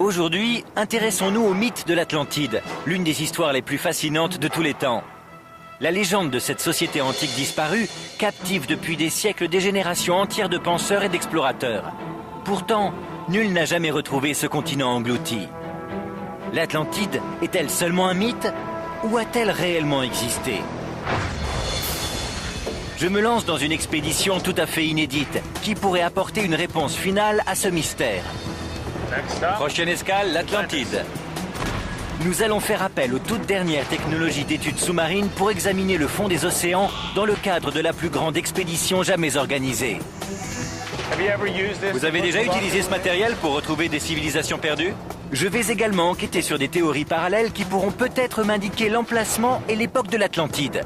Aujourd'hui, intéressons-nous au mythe de l'Atlantide, l'une des histoires les plus fascinantes de tous les temps. La légende de cette société antique disparue captive depuis des siècles des générations entières de penseurs et d'explorateurs. Pourtant, nul n'a jamais retrouvé ce continent englouti. L'Atlantide est-elle seulement un mythe ou a-t-elle réellement existé? Je me lance dans une expédition tout à fait inédite qui pourrait apporter une réponse finale à ce mystère. Prochaine escale, l'Atlantide. Nous allons faire appel aux toutes dernières technologies d'études sous-marines pour examiner le fond des océans dans le cadre de la plus grande expédition jamais organisée. Vous avez déjà utilisé ce matériel pour retrouver des civilisations perdues? Je vais également enquêter sur des théories parallèles qui pourront peut-être m'indiquer l'emplacement et l'époque de l'Atlantide.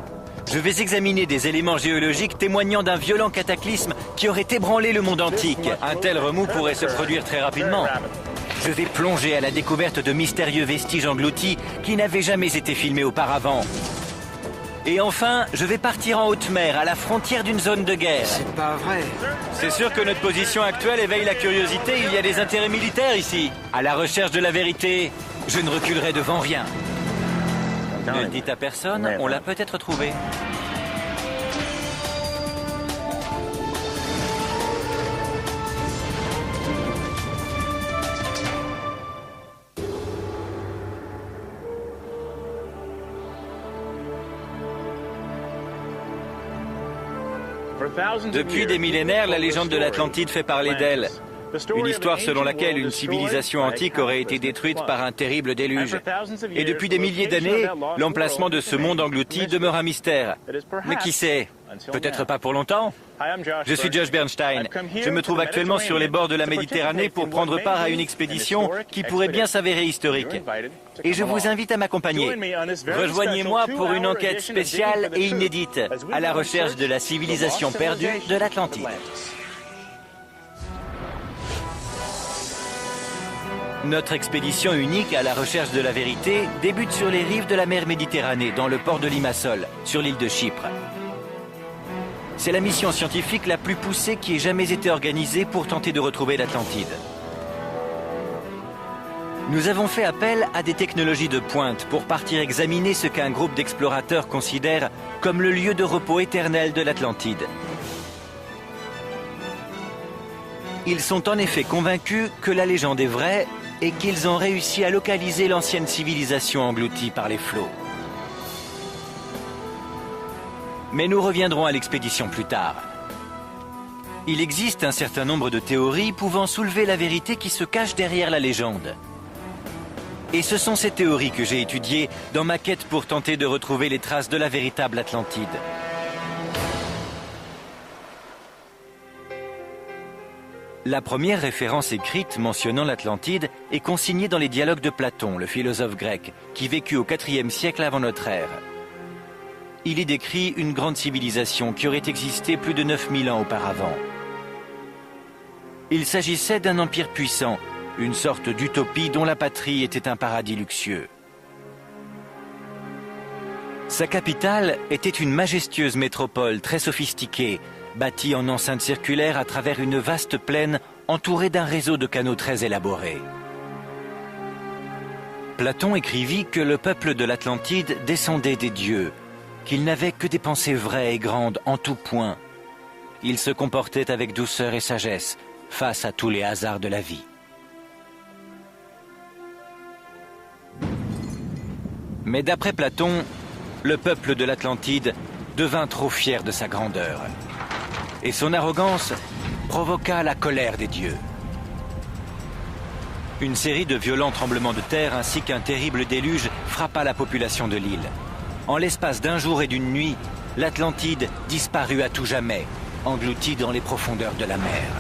Je vais examiner des éléments géologiques témoignant d'un violent cataclysme qui aurait ébranlé le monde antique. Un tel remous pourrait se produire très rapidement. Je vais plonger à la découverte de mystérieux vestiges engloutis qui n'avaient jamais été filmés auparavant. Et enfin, je vais partir en haute mer, à la frontière d'une zone de guerre. C'est pas vrai. C'est sûr que notre position actuelle éveille la curiosité, il y a des intérêts militaires ici. À la recherche de la vérité, je ne reculerai devant rien. Ne le dites à personne, on l'a peut-être trouvé. Depuis des millénaires, la légende de l'Atlantide fait parler d'elle. Une histoire selon laquelle une civilisation antique aurait été détruite par un terrible déluge. Et depuis des milliers d'années, l'emplacement de ce monde englouti demeure un mystère. Mais qui sait? Peut-être pas pour longtemps. Je suis Josh Bernstein. Je me trouve actuellement sur les bords de la Méditerranée pour prendre part à une expédition qui pourrait bien s'avérer historique. Et je vous invite à m'accompagner. Rejoignez-moi pour une enquête spéciale et inédite à la recherche de la civilisation perdue de l'Atlantide. Notre expédition unique à la recherche de la vérité débute sur les rives de la mer Méditerranée, dans le port de Limassol, sur l'île de Chypre. C'est la mission scientifique la plus poussée qui ait jamais été organisée pour tenter de retrouver l'Atlantide. Nous avons fait appel à des technologies de pointe pour partir examiner ce qu'un groupe d'explorateurs considère comme le lieu de repos éternel de l'Atlantide. Ils sont en effet convaincus que la légende est vraie et qu'ils ont réussi à localiser l'ancienne civilisation engloutie par les flots. Mais nous reviendrons à l'expédition plus tard. Il existe un certain nombre de théories pouvant soulever la vérité qui se cache derrière la légende. Et ce sont ces théories que j'ai étudiées dans ma quête pour tenter de retrouver les traces de la véritable Atlantide. La première référence écrite mentionnant l'Atlantide est consignée dans les dialogues de Platon, le philosophe grec, qui vécut au IVe siècle avant notre ère. Il y décrit une grande civilisation qui aurait existé plus de 9000 ans auparavant. Il s'agissait d'un empire puissant, une sorte d'utopie dont la patrie était un paradis luxueux. Sa capitale était une majestueuse métropole très sophistiquée, bâtie en enceinte circulaire à travers une vaste plaine entourée d'un réseau de canaux très élaborés. Platon écrivit que le peuple de l'Atlantide descendait des dieux, qu'il n'avait que des pensées vraies et grandes en tout point. Il se comportait avec douceur et sagesse face à tous les hasards de la vie. Mais d'après Platon, le peuple de l'Atlantide devint trop fier de sa grandeur. Et son arrogance provoqua la colère des dieux. Une série de violents tremblements de terre ainsi qu'un terrible déluge frappa la population de l'île. En l'espace d'un jour et d'une nuit, l'Atlantide disparut à tout jamais, engloutie dans les profondeurs de la mer.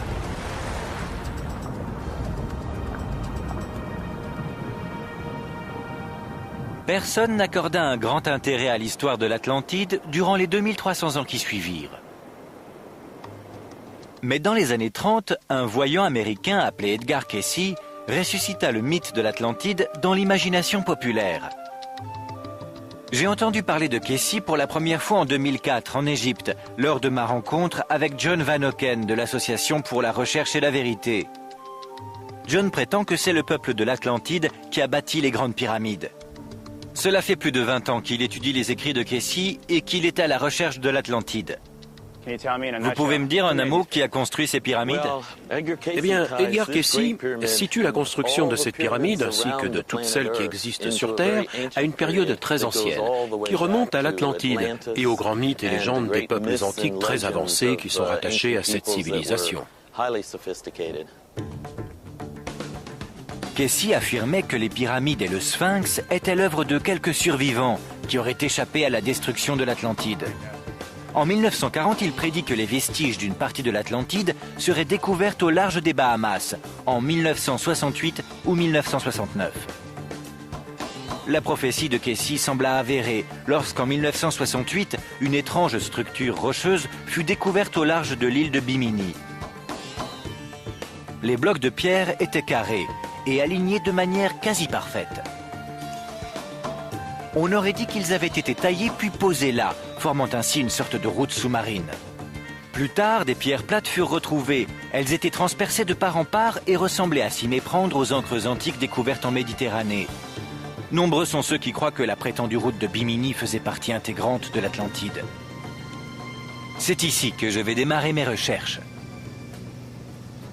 Personne n'accorda un grand intérêt à l'histoire de l'Atlantide durant les 2300 ans qui suivirent. Mais dans les années 30, un voyant américain appelé Edgar Cayce ressuscita le mythe de l'Atlantide dans l'imagination populaire. J'ai entendu parler de Cayce pour la première fois en 2004 en Égypte, lors de ma rencontre avec John Van Hocken de l'Association pour la recherche et la vérité. John prétend que c'est le peuple de l'Atlantide qui a bâti les grandes pyramides. Cela fait plus de 20 ans qu'il étudie les écrits de Cayce et qu'il est à la recherche de l'Atlantide. Vous pouvez me dire en un mot qui a construit ces pyramides? Eh bien, Edgar Cayce situe la construction de cette pyramide, ainsi que de toutes celles qui existent sur Terre, à une période très ancienne, qui remonte à l'Atlantide et aux grands mythes et légendes des peuples antiques très avancés qui sont rattachés à cette civilisation. Cayce affirmait que les pyramides et le Sphinx étaient l'œuvre de quelques survivants qui auraient échappé à la destruction de l'Atlantide. En 1940, il prédit que les vestiges d'une partie de l'Atlantide seraient découvertes au large des Bahamas, en 1968 ou 1969. La prophétie de Cayce sembla avérée lorsqu'en 1968, une étrange structure rocheuse fut découverte au large de l'île de Bimini. Les blocs de pierre étaient carrés et alignés de manière quasi parfaite. On aurait dit qu'ils avaient été taillés puis posés là, formant ainsi une sorte de route sous-marine. Plus tard, des pierres plates furent retrouvées. Elles étaient transpercées de part en part et ressemblaient à s'y méprendre aux encres antiques découvertes en Méditerranée. Nombreux sont ceux qui croient que la prétendue route de Bimini faisait partie intégrante de l'Atlantide. C'est ici que je vais démarrer mes recherches.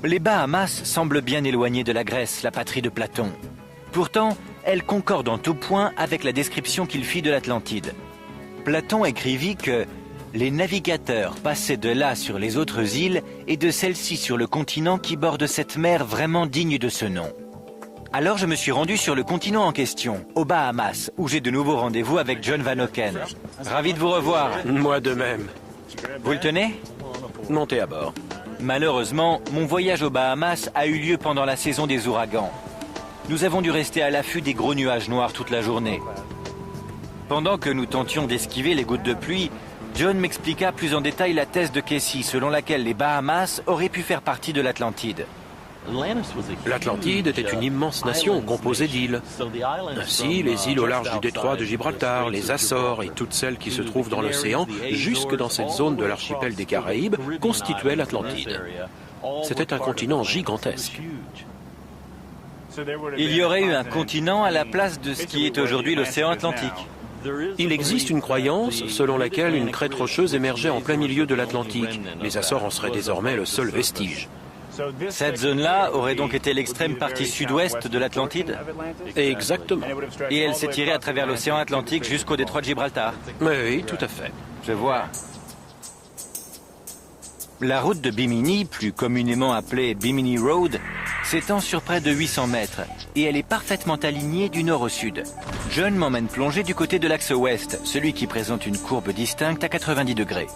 Les Bahamas semblent bien éloignées de la Grèce, la patrie de Platon. Pourtant, elles concordent en tout point avec la description qu'il fit de l'Atlantide. Platon écrivit que les navigateurs passaient de là sur les autres îles et de celle-ci sur le continent qui borde cette mer vraiment digne de ce nom. Alors je me suis rendu sur le continent en question, aux Bahamas, où j'ai de nouveau rendez-vous avec John Van Hocken. Ravi de vous revoir. Moi de même. Vous le tenez? Montez à bord. Malheureusement, mon voyage aux Bahamas a eu lieu pendant la saison des ouragans. Nous avons dû rester à l'affût des gros nuages noirs toute la journée. Pendant que nous tentions d'esquiver les gouttes de pluie, John m'expliqua plus en détail la thèse de Cayce selon laquelle les Bahamas auraient pu faire partie de l'Atlantide. L'Atlantide était une immense nation composée d'îles. Ainsi, les îles au large du détroit de Gibraltar, les Açores et toutes celles qui se trouvent dans l'océan, jusque dans cette zone de l'archipel des Caraïbes, constituaient l'Atlantide. C'était un continent gigantesque. Il y aurait eu un continent à la place de ce qui est aujourd'hui l'océan Atlantique. Il existe une croyance selon laquelle une crête rocheuse émergeait en plein milieu de l'Atlantique. Les Açores en seraient désormais le seul vestige. Cette zone-là aurait donc été l'extrême partie sud-ouest de l'Atlantide? Exactement. Et elle s'étirait à travers l'océan Atlantique jusqu'au détroit de Gibraltar? Oui, tout à fait. Je vois. La route de Bimini, plus communément appelée Bimini Road, s'étend sur près de 800 mètres et elle est parfaitement alignée du nord au sud. John m'emmène plonger du côté de l'axe ouest, celui qui présente une courbe distincte à 90 degrés.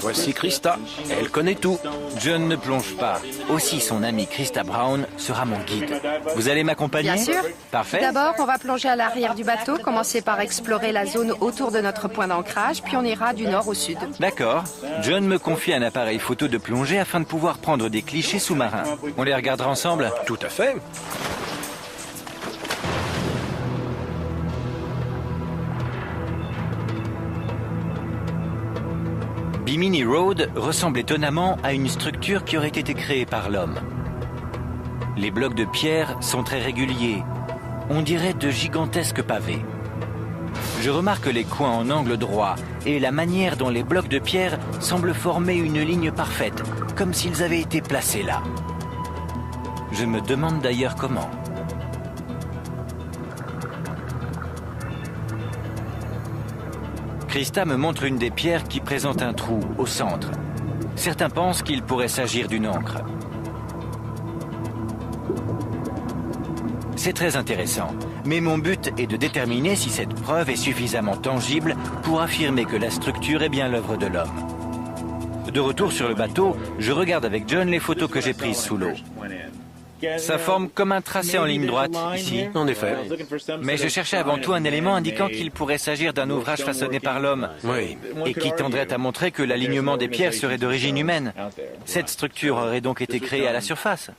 Voici Krista, elle connaît tout. John ne plonge pas. Aussi, son ami Krista Brown sera mon guide. Vous allez m'accompagner? Bien sûr. Parfait. D'abord, on va plonger à l'arrière du bateau, commencer par explorer la zone autour de notre point d'ancrage, puis on ira du nord au sud. D'accord. John me confie un appareil photo de plongée afin de pouvoir prendre des clichés sous-marins. On les regardera ensemble? Tout à fait. Bimini Road ressemble étonnamment à une structure qui aurait été créée par l'homme. Les blocs de pierre sont très réguliers. On dirait de gigantesques pavés. Je remarque les coins en angle droit et la manière dont les blocs de pierre semblent former une ligne parfaite, comme s'ils avaient été placés là. Je me demande d'ailleurs comment. Krista me montre une des pierres qui présente un trou au centre. Certains pensent qu'il pourrait s'agir d'une ancre. C'est très intéressant, mais mon but est de déterminer si cette preuve est suffisamment tangible pour affirmer que la structure est bien l'œuvre de l'homme. De retour sur le bateau, je regarde avec John les photos que j'ai prises sous l'eau. Ça forme comme un tracé en ligne droite, ici. En effet. Mais je cherchais avant tout un élément indiquant qu'il pourrait s'agir d'un ouvrage façonné par l'homme. Oui. Et qui tendrait à montrer que l'alignement des pierres serait d'origine humaine. Cette structure aurait donc été créée à la surface.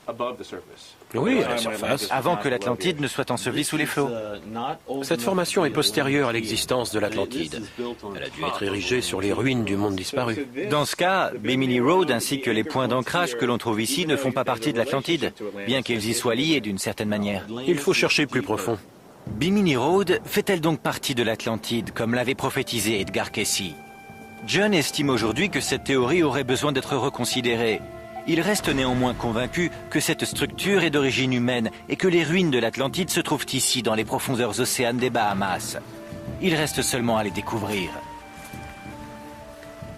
Oui, à la surface. Avant que l'Atlantide ne soit ensevelie sous les flots. Cette formation est postérieure à l'existence de l'Atlantide. Elle a dû être érigée sur les ruines du monde disparu. Dans ce cas, Bimini Road ainsi que les points d'ancrage que l'on trouve ici ne font pas partie de l'Atlantide, bien qu'ils y soient liés d'une certaine manière. Il faut chercher plus profond. Bimini Road fait-elle donc partie de l'Atlantide, comme l'avait prophétisé Edgar Cayce? John estime aujourd'hui que cette théorie aurait besoin d'être reconsidérée. Il reste néanmoins convaincu que cette structure est d'origine humaine et que les ruines de l'Atlantide se trouvent ici, dans les profondeurs océanes des Bahamas. Il reste seulement à les découvrir.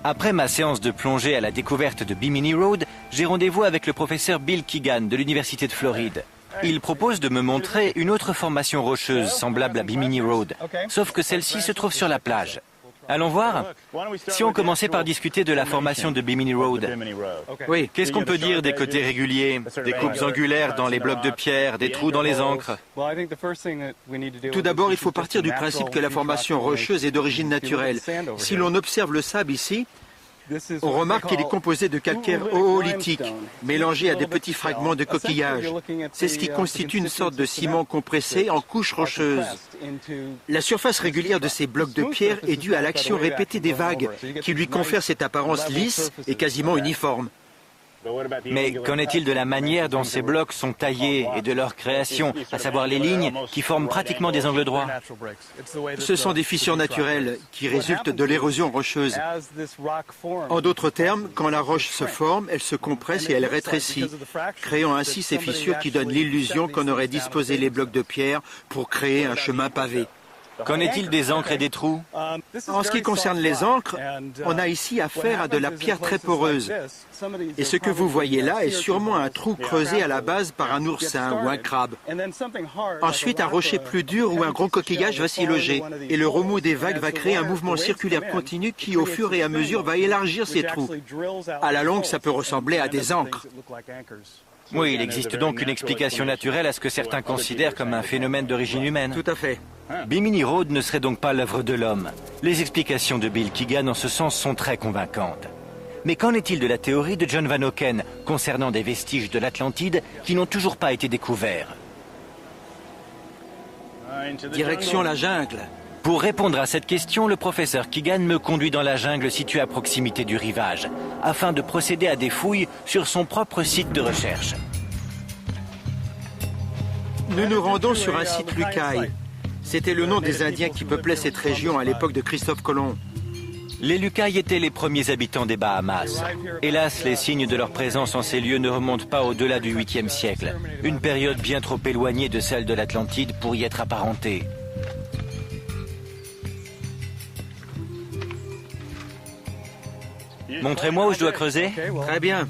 Après ma séance de plongée à la découverte de Bimini Road, j'ai rendez-vous avec le professeur Bill Keegan de l'Université de Floride. Il propose de me montrer une autre formation rocheuse semblable à Bimini Road, sauf que celle-ci se trouve sur la plage. Allons voir. Si on commençait par discuter de la formation de Bimini Road. Oui. Qu'est-ce qu'on peut dire des côtés réguliers, des coupes angulaires dans les blocs de pierre, des trous dans les ancres? Tout d'abord, il faut partir du principe que la formation rocheuse est d'origine naturelle. Si l'on observe le sable ici, on remarque qu'il est composé de calcaire oolithique, mélangé à des petits fragments de coquillage. C'est ce qui constitue une sorte de ciment compressé en couche rocheuse. La surface régulière de ces blocs de pierre est due à l'action répétée des vagues, qui lui confère cette apparence lisse et quasiment uniforme. Mais qu'en est-il de la manière dont ces blocs sont taillés et de leur création, à savoir les lignes qui forment pratiquement des angles droits? Ce sont des fissures naturelles qui résultent de l'érosion rocheuse. En d'autres termes, quand la roche se forme, elle se compresse et elle rétrécit, créant ainsi ces fissures qui donnent l'illusion qu'on aurait disposé les blocs de pierre pour créer un chemin pavé. Qu'en est-il des ancres et des trous? En ce qui concerne les ancres, on a ici affaire à de la pierre très poreuse. Et ce que vous voyez là est sûrement un trou creusé à la base par un oursin ou un crabe. Ensuite, un rocher plus dur ou un gros coquillage va s'y loger. Et le remous des vagues va créer un mouvement circulaire continu qui, au fur et à mesure, va élargir ces trous. À la longue, ça peut ressembler à des ancres. Oui, il existe donc une explication naturelle à ce que certains considèrent comme un phénomène d'origine humaine. Tout à fait. Bimini Road ne serait donc pas l'œuvre de l'homme. Les explications de Bill Keegan en ce sens sont très convaincantes. Mais qu'en est-il de la théorie de John Van Auken concernant des vestiges de l'Atlantide qui n'ont toujours pas été découverts? Direction la jungle. Pour répondre à cette question, le professeur Keegan me conduit dans la jungle située à proximité du rivage, afin de procéder à des fouilles sur son propre site de recherche. Nous nous rendons sur un site Lucaille. C'était le nom des Indiens qui peuplaient cette région à l'époque de Christophe Colomb. Les Lucayes étaient les premiers habitants des Bahamas. Hélas, les signes de leur présence en ces lieux ne remontent pas au-delà du 8e siècle, une période bien trop éloignée de celle de l'Atlantide pour y être apparentée. Montrez-moi où je dois creuser. Très bien.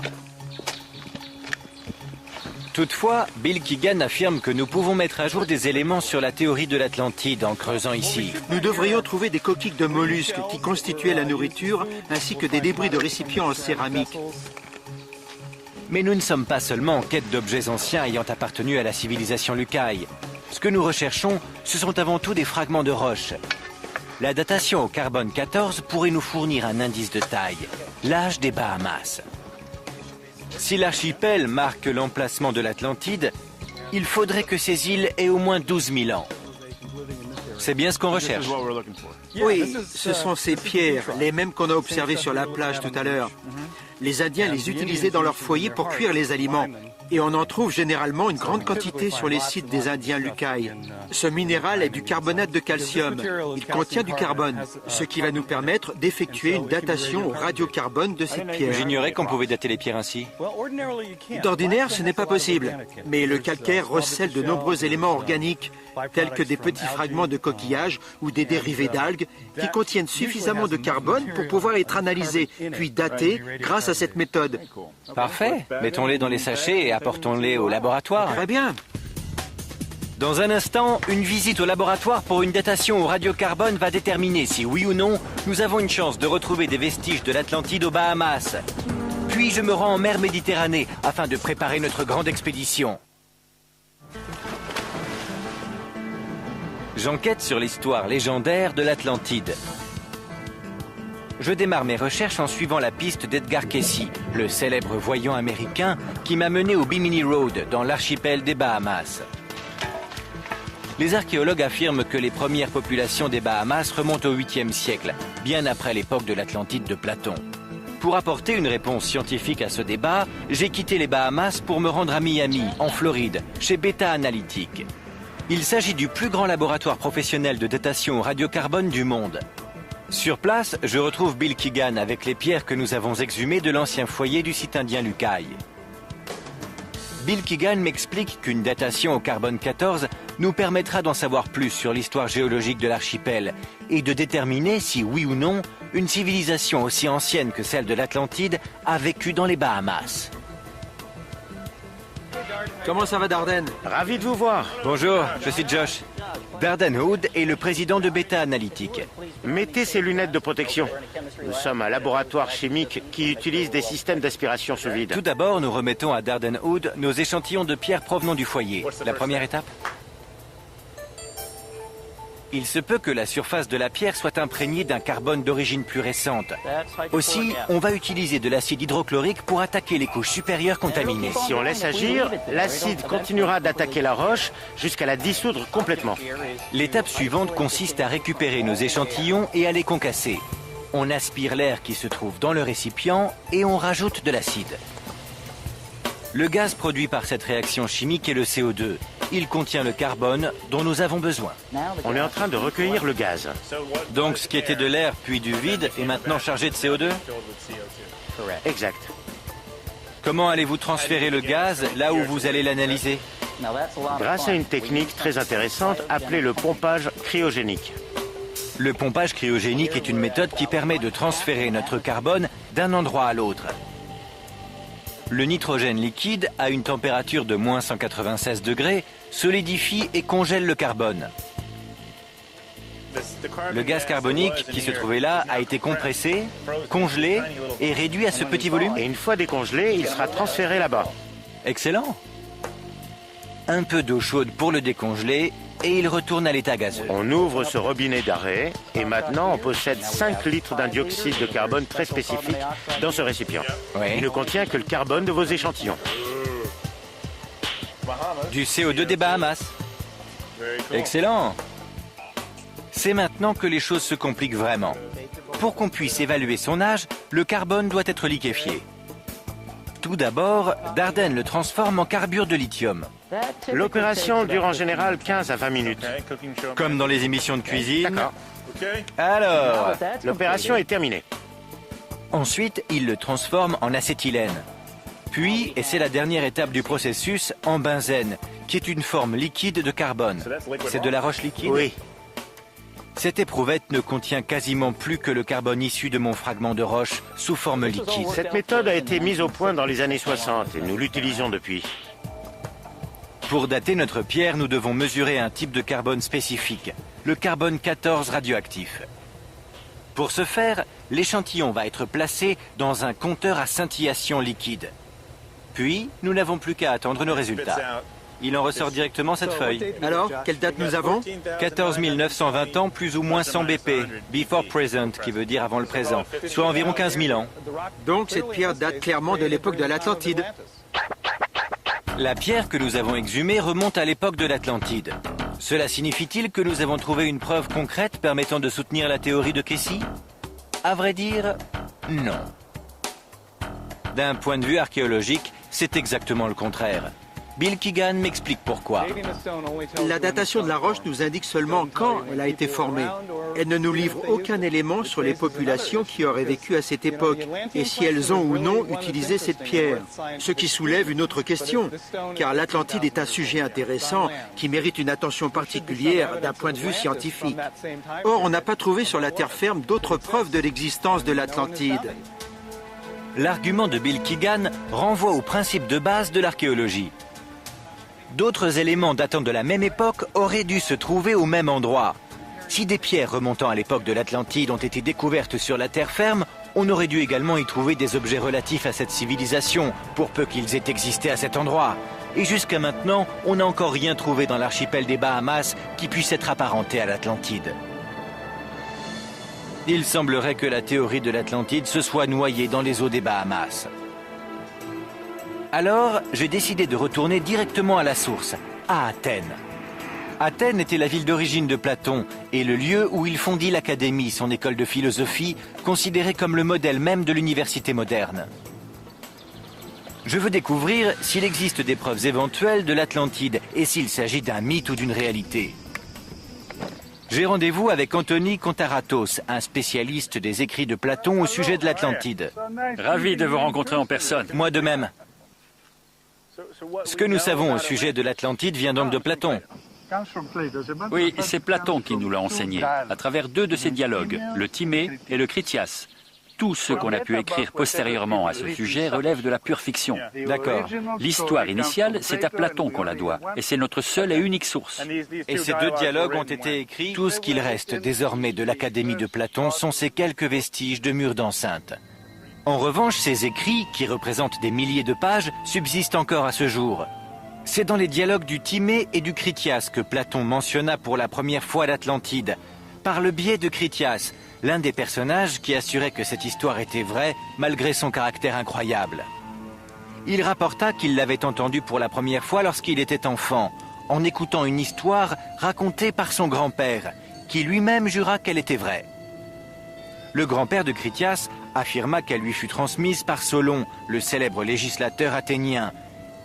Toutefois, Bill Keegan affirme que nous pouvons mettre à jour des éléments sur la théorie de l'Atlantide en creusant ici. Nous devrions trouver des coquilles de mollusques qui constituaient la nourriture, ainsi que des débris de récipients en céramique. Mais nous ne sommes pas seulement en quête d'objets anciens ayant appartenu à la civilisation Lucaille. Ce que nous recherchons, ce sont avant tout des fragments de roches. La datation au carbone 14 pourrait nous fournir un indice de taille, l'âge des Bahamas. Si l'archipel marque l'emplacement de l'Atlantide, il faudrait que ces îles aient au moins 12 000 ans. C'est bien ce qu'on recherche. Oui, ce sont ces pierres, les mêmes qu'on a observées sur la plage tout à l'heure. Les Indiens les utilisaient dans leur foyer pour cuire les aliments. Et on en trouve généralement une grande quantité sur les sites des Indiens Lucayes. Ce minéral est du carbonate de calcium. Il contient du carbone, ce qui va nous permettre d'effectuer une datation au radiocarbone de cette pierre. J'ignorais qu'on pouvait dater les pierres ainsi. D'ordinaire, ce n'est pas possible. Mais le calcaire recèle de nombreux éléments organiques, tels que des petits fragments de coquillages ou des dérivés d'algues, qui contiennent suffisamment de carbone pour pouvoir être analysés, puis datés grâce à cette méthode. Parfait. Mettons-les dans les sachets et apportons-les au laboratoire. Très bien. Dans un instant, une visite au laboratoire pour une datation au radiocarbone va déterminer si oui ou non nous avons une chance de retrouver des vestiges de l'Atlantide aux Bahamas. Puis je me rends en mer Méditerranée afin de préparer notre grande expédition. J'enquête sur l'histoire légendaire de l'Atlantide. je démarre mes recherches en suivant la piste d'Edgar Cayce, le célèbre voyant américain qui m'a mené au Bimini Road, dans l'archipel des Bahamas. Les archéologues affirment que les premières populations des Bahamas remontent au 8e siècle, bien après l'époque de l'Atlantide de Platon. Pour apporter une réponse scientifique à ce débat, j'ai quitté les Bahamas pour me rendre à Miami, en Floride, chez Beta Analytic. Il s'agit du plus grand laboratoire professionnel de datation au radiocarbone du monde. Sur place, je retrouve Bill Keegan avec les pierres que nous avons exhumées de l'ancien foyer du site indien Lucaille. Bill Keegan m'explique qu'une datation au carbone 14 nous permettra d'en savoir plus sur l'histoire géologique de l'archipel et de déterminer si, oui ou non, une civilisation aussi ancienne que celle de l'Atlantide a vécu dans les Bahamas. Comment ça va, Darden? Ravi de vous voir. Bonjour, je suis Josh. Darden Hood est le président de Beta Analytic. Mettez ces lunettes de protection. Nous sommes un laboratoire chimique qui utilise des systèmes d'aspiration sous vide. Tout d'abord, nous remettons à Darden Hood nos échantillons de pierres provenant du foyer. La première étape? Il se peut que la surface de la pierre soit imprégnée d'un carbone d'origine plus récente. Aussi, on va utiliser de l'acide hydrochlorique pour attaquer les couches supérieures contaminées. Si on laisse agir, l'acide continuera d'attaquer la roche jusqu'à la dissoudre complètement. L'étape suivante consiste à récupérer nos échantillons et à les concasser. On aspire l'air qui se trouve dans le récipient et on rajoute de l'acide. Le gaz produit par cette réaction chimique est le CO2. Il contient le carbone dont nous avons besoin. On est en train de recueillir le gaz. Donc ce qui était de l'air puis du vide est maintenant chargé de CO2? Exact. Comment allez-vous transférer le gaz là où vous allez l'analyser? Grâce à une technique très intéressante appelée le pompage cryogénique. Le pompage cryogénique est une méthode qui permet de transférer notre carbone d'un endroit à l'autre. Le nitrogène liquide, à une température de moins 196 degrés, solidifie et congèle le carbone. Le gaz carbonique qui se trouvait là a été compressé, congelé et réduit à ce petit volume. Et une fois décongelé, il sera transféré là-bas. Excellent. Un peu d'eau chaude pour le décongeler et il retourne à l'état gazeux. On ouvre ce robinet d'arrêt et maintenant on possède 5 litres d'un dioxyde de carbone très spécifique dans ce récipient. Oui. Il ne contient que le carbone de vos échantillons. Du CO2 des Bahamas. Excellent. C'est maintenant que les choses se compliquent vraiment. Pour qu'on puisse évaluer son âge, le carbone doit être liquéfié. Tout d'abord, Darden le transforme en carbure de lithium. L'opération dure en général 15 à 20 minutes. Comme dans les émissions de cuisine. D'accord. Alors, L'opération est terminée. ensuite, il le transforme en acétylène. Puis, et c'est la dernière étape du processus, en benzène, qui est une forme liquide de carbone. C'est de la roche liquide? Oui. Cette éprouvette ne contient quasiment plus que le carbone issu de mon fragment de roche sous forme liquide. Cette méthode a été mise au point dans les années 60 et nous l'utilisons depuis. Pour dater notre pierre, nous devons mesurer un type de carbone spécifique, le carbone 14 radioactif. Pour ce faire, l'échantillon va être placé dans un compteur à scintillation liquide. Puis, nous n'avons plus qu'à attendre nos résultats. Il en ressort directement cette feuille. Alors, quelle date nous avons? 14 920 ans, plus ou moins 100 BP, before present, qui veut dire avant le présent, soit environ 15 000 ans. Donc cette pierre date clairement de l'époque de l'Atlantide. La pierre que nous avons exhumée remonte à l'époque de l'Atlantide. Cela signifie-t-il que nous avons trouvé une preuve concrète permettant de soutenir la théorie de Cayce? À vrai dire, non. D'un point de vue archéologique, c'est exactement le contraire. Bill Keegan m'explique pourquoi. La datation de la roche nous indique seulement quand elle a été formée. Elle ne nous livre aucun élément sur les populations qui auraient vécu à cette époque et si elles ont ou non utilisé cette pierre. Ce qui soulève une autre question, car l'Atlantide est un sujet intéressant qui mérite une attention particulière d'un point de vue scientifique. Or, on n'a pas trouvé sur la terre ferme d'autres preuves de l'existence de l'Atlantide. L'argument de Bill Keegan renvoie au principe de base de l'archéologie. D'autres éléments datant de la même époque auraient dû se trouver au même endroit. Si des pierres remontant à l'époque de l'Atlantide ont été découvertes sur la terre ferme, on aurait dû également y trouver des objets relatifs à cette civilisation, pour peu qu'ils aient existé à cet endroit. Et jusqu'à maintenant, on n'a encore rien trouvé dans l'archipel des Bahamas qui puisse être apparenté à l'Atlantide. Il semblerait que la théorie de l'Atlantide se soit noyée dans les eaux des Bahamas. Alors, j'ai décidé de retourner directement à la source, à Athènes. Athènes était la ville d'origine de Platon et le lieu où il fondit l'Académie, son école de philosophie, considérée comme le modèle même de l'université moderne. Je veux découvrir s'il existe des preuves éventuelles de l'Atlantide et s'il s'agit d'un mythe ou d'une réalité. J'ai rendez-vous avec Anthony Kontaratos, un spécialiste des écrits de Platon au sujet de l'Atlantide. Ravi de vous rencontrer en personne. Moi de même. Ce que nous savons au sujet de l'Atlantide vient donc de Platon. Oui, c'est Platon qui nous l'a enseigné, à travers 2 de ses dialogues, le Timée et le Critias. Tout ce qu'on a pu écrire postérieurement à ce sujet relève de la pure fiction. D'accord. L'histoire initiale, c'est à Platon qu'on la doit, et c'est notre seule et unique source. Et ces 2 dialogues ont été écrits. Tout ce qu'il reste désormais de l'Académie de Platon sont ces quelques vestiges de murs d'enceinte. En revanche, ces écrits, qui représentent des milliers de pages, subsistent encore à ce jour. C'est dans les dialogues du Timée et du Critias que Platon mentionna pour la première fois l'Atlantide, par le biais de Critias, l'un des personnages qui assurait que cette histoire était vraie malgré son caractère incroyable. Il rapporta qu'il l'avait entendue pour la première fois lorsqu'il était enfant, en écoutant une histoire racontée par son grand-père, qui lui-même jura qu'elle était vraie. Le grand-père de Critias affirma qu'elle lui fut transmise par Solon, le célèbre législateur athénien,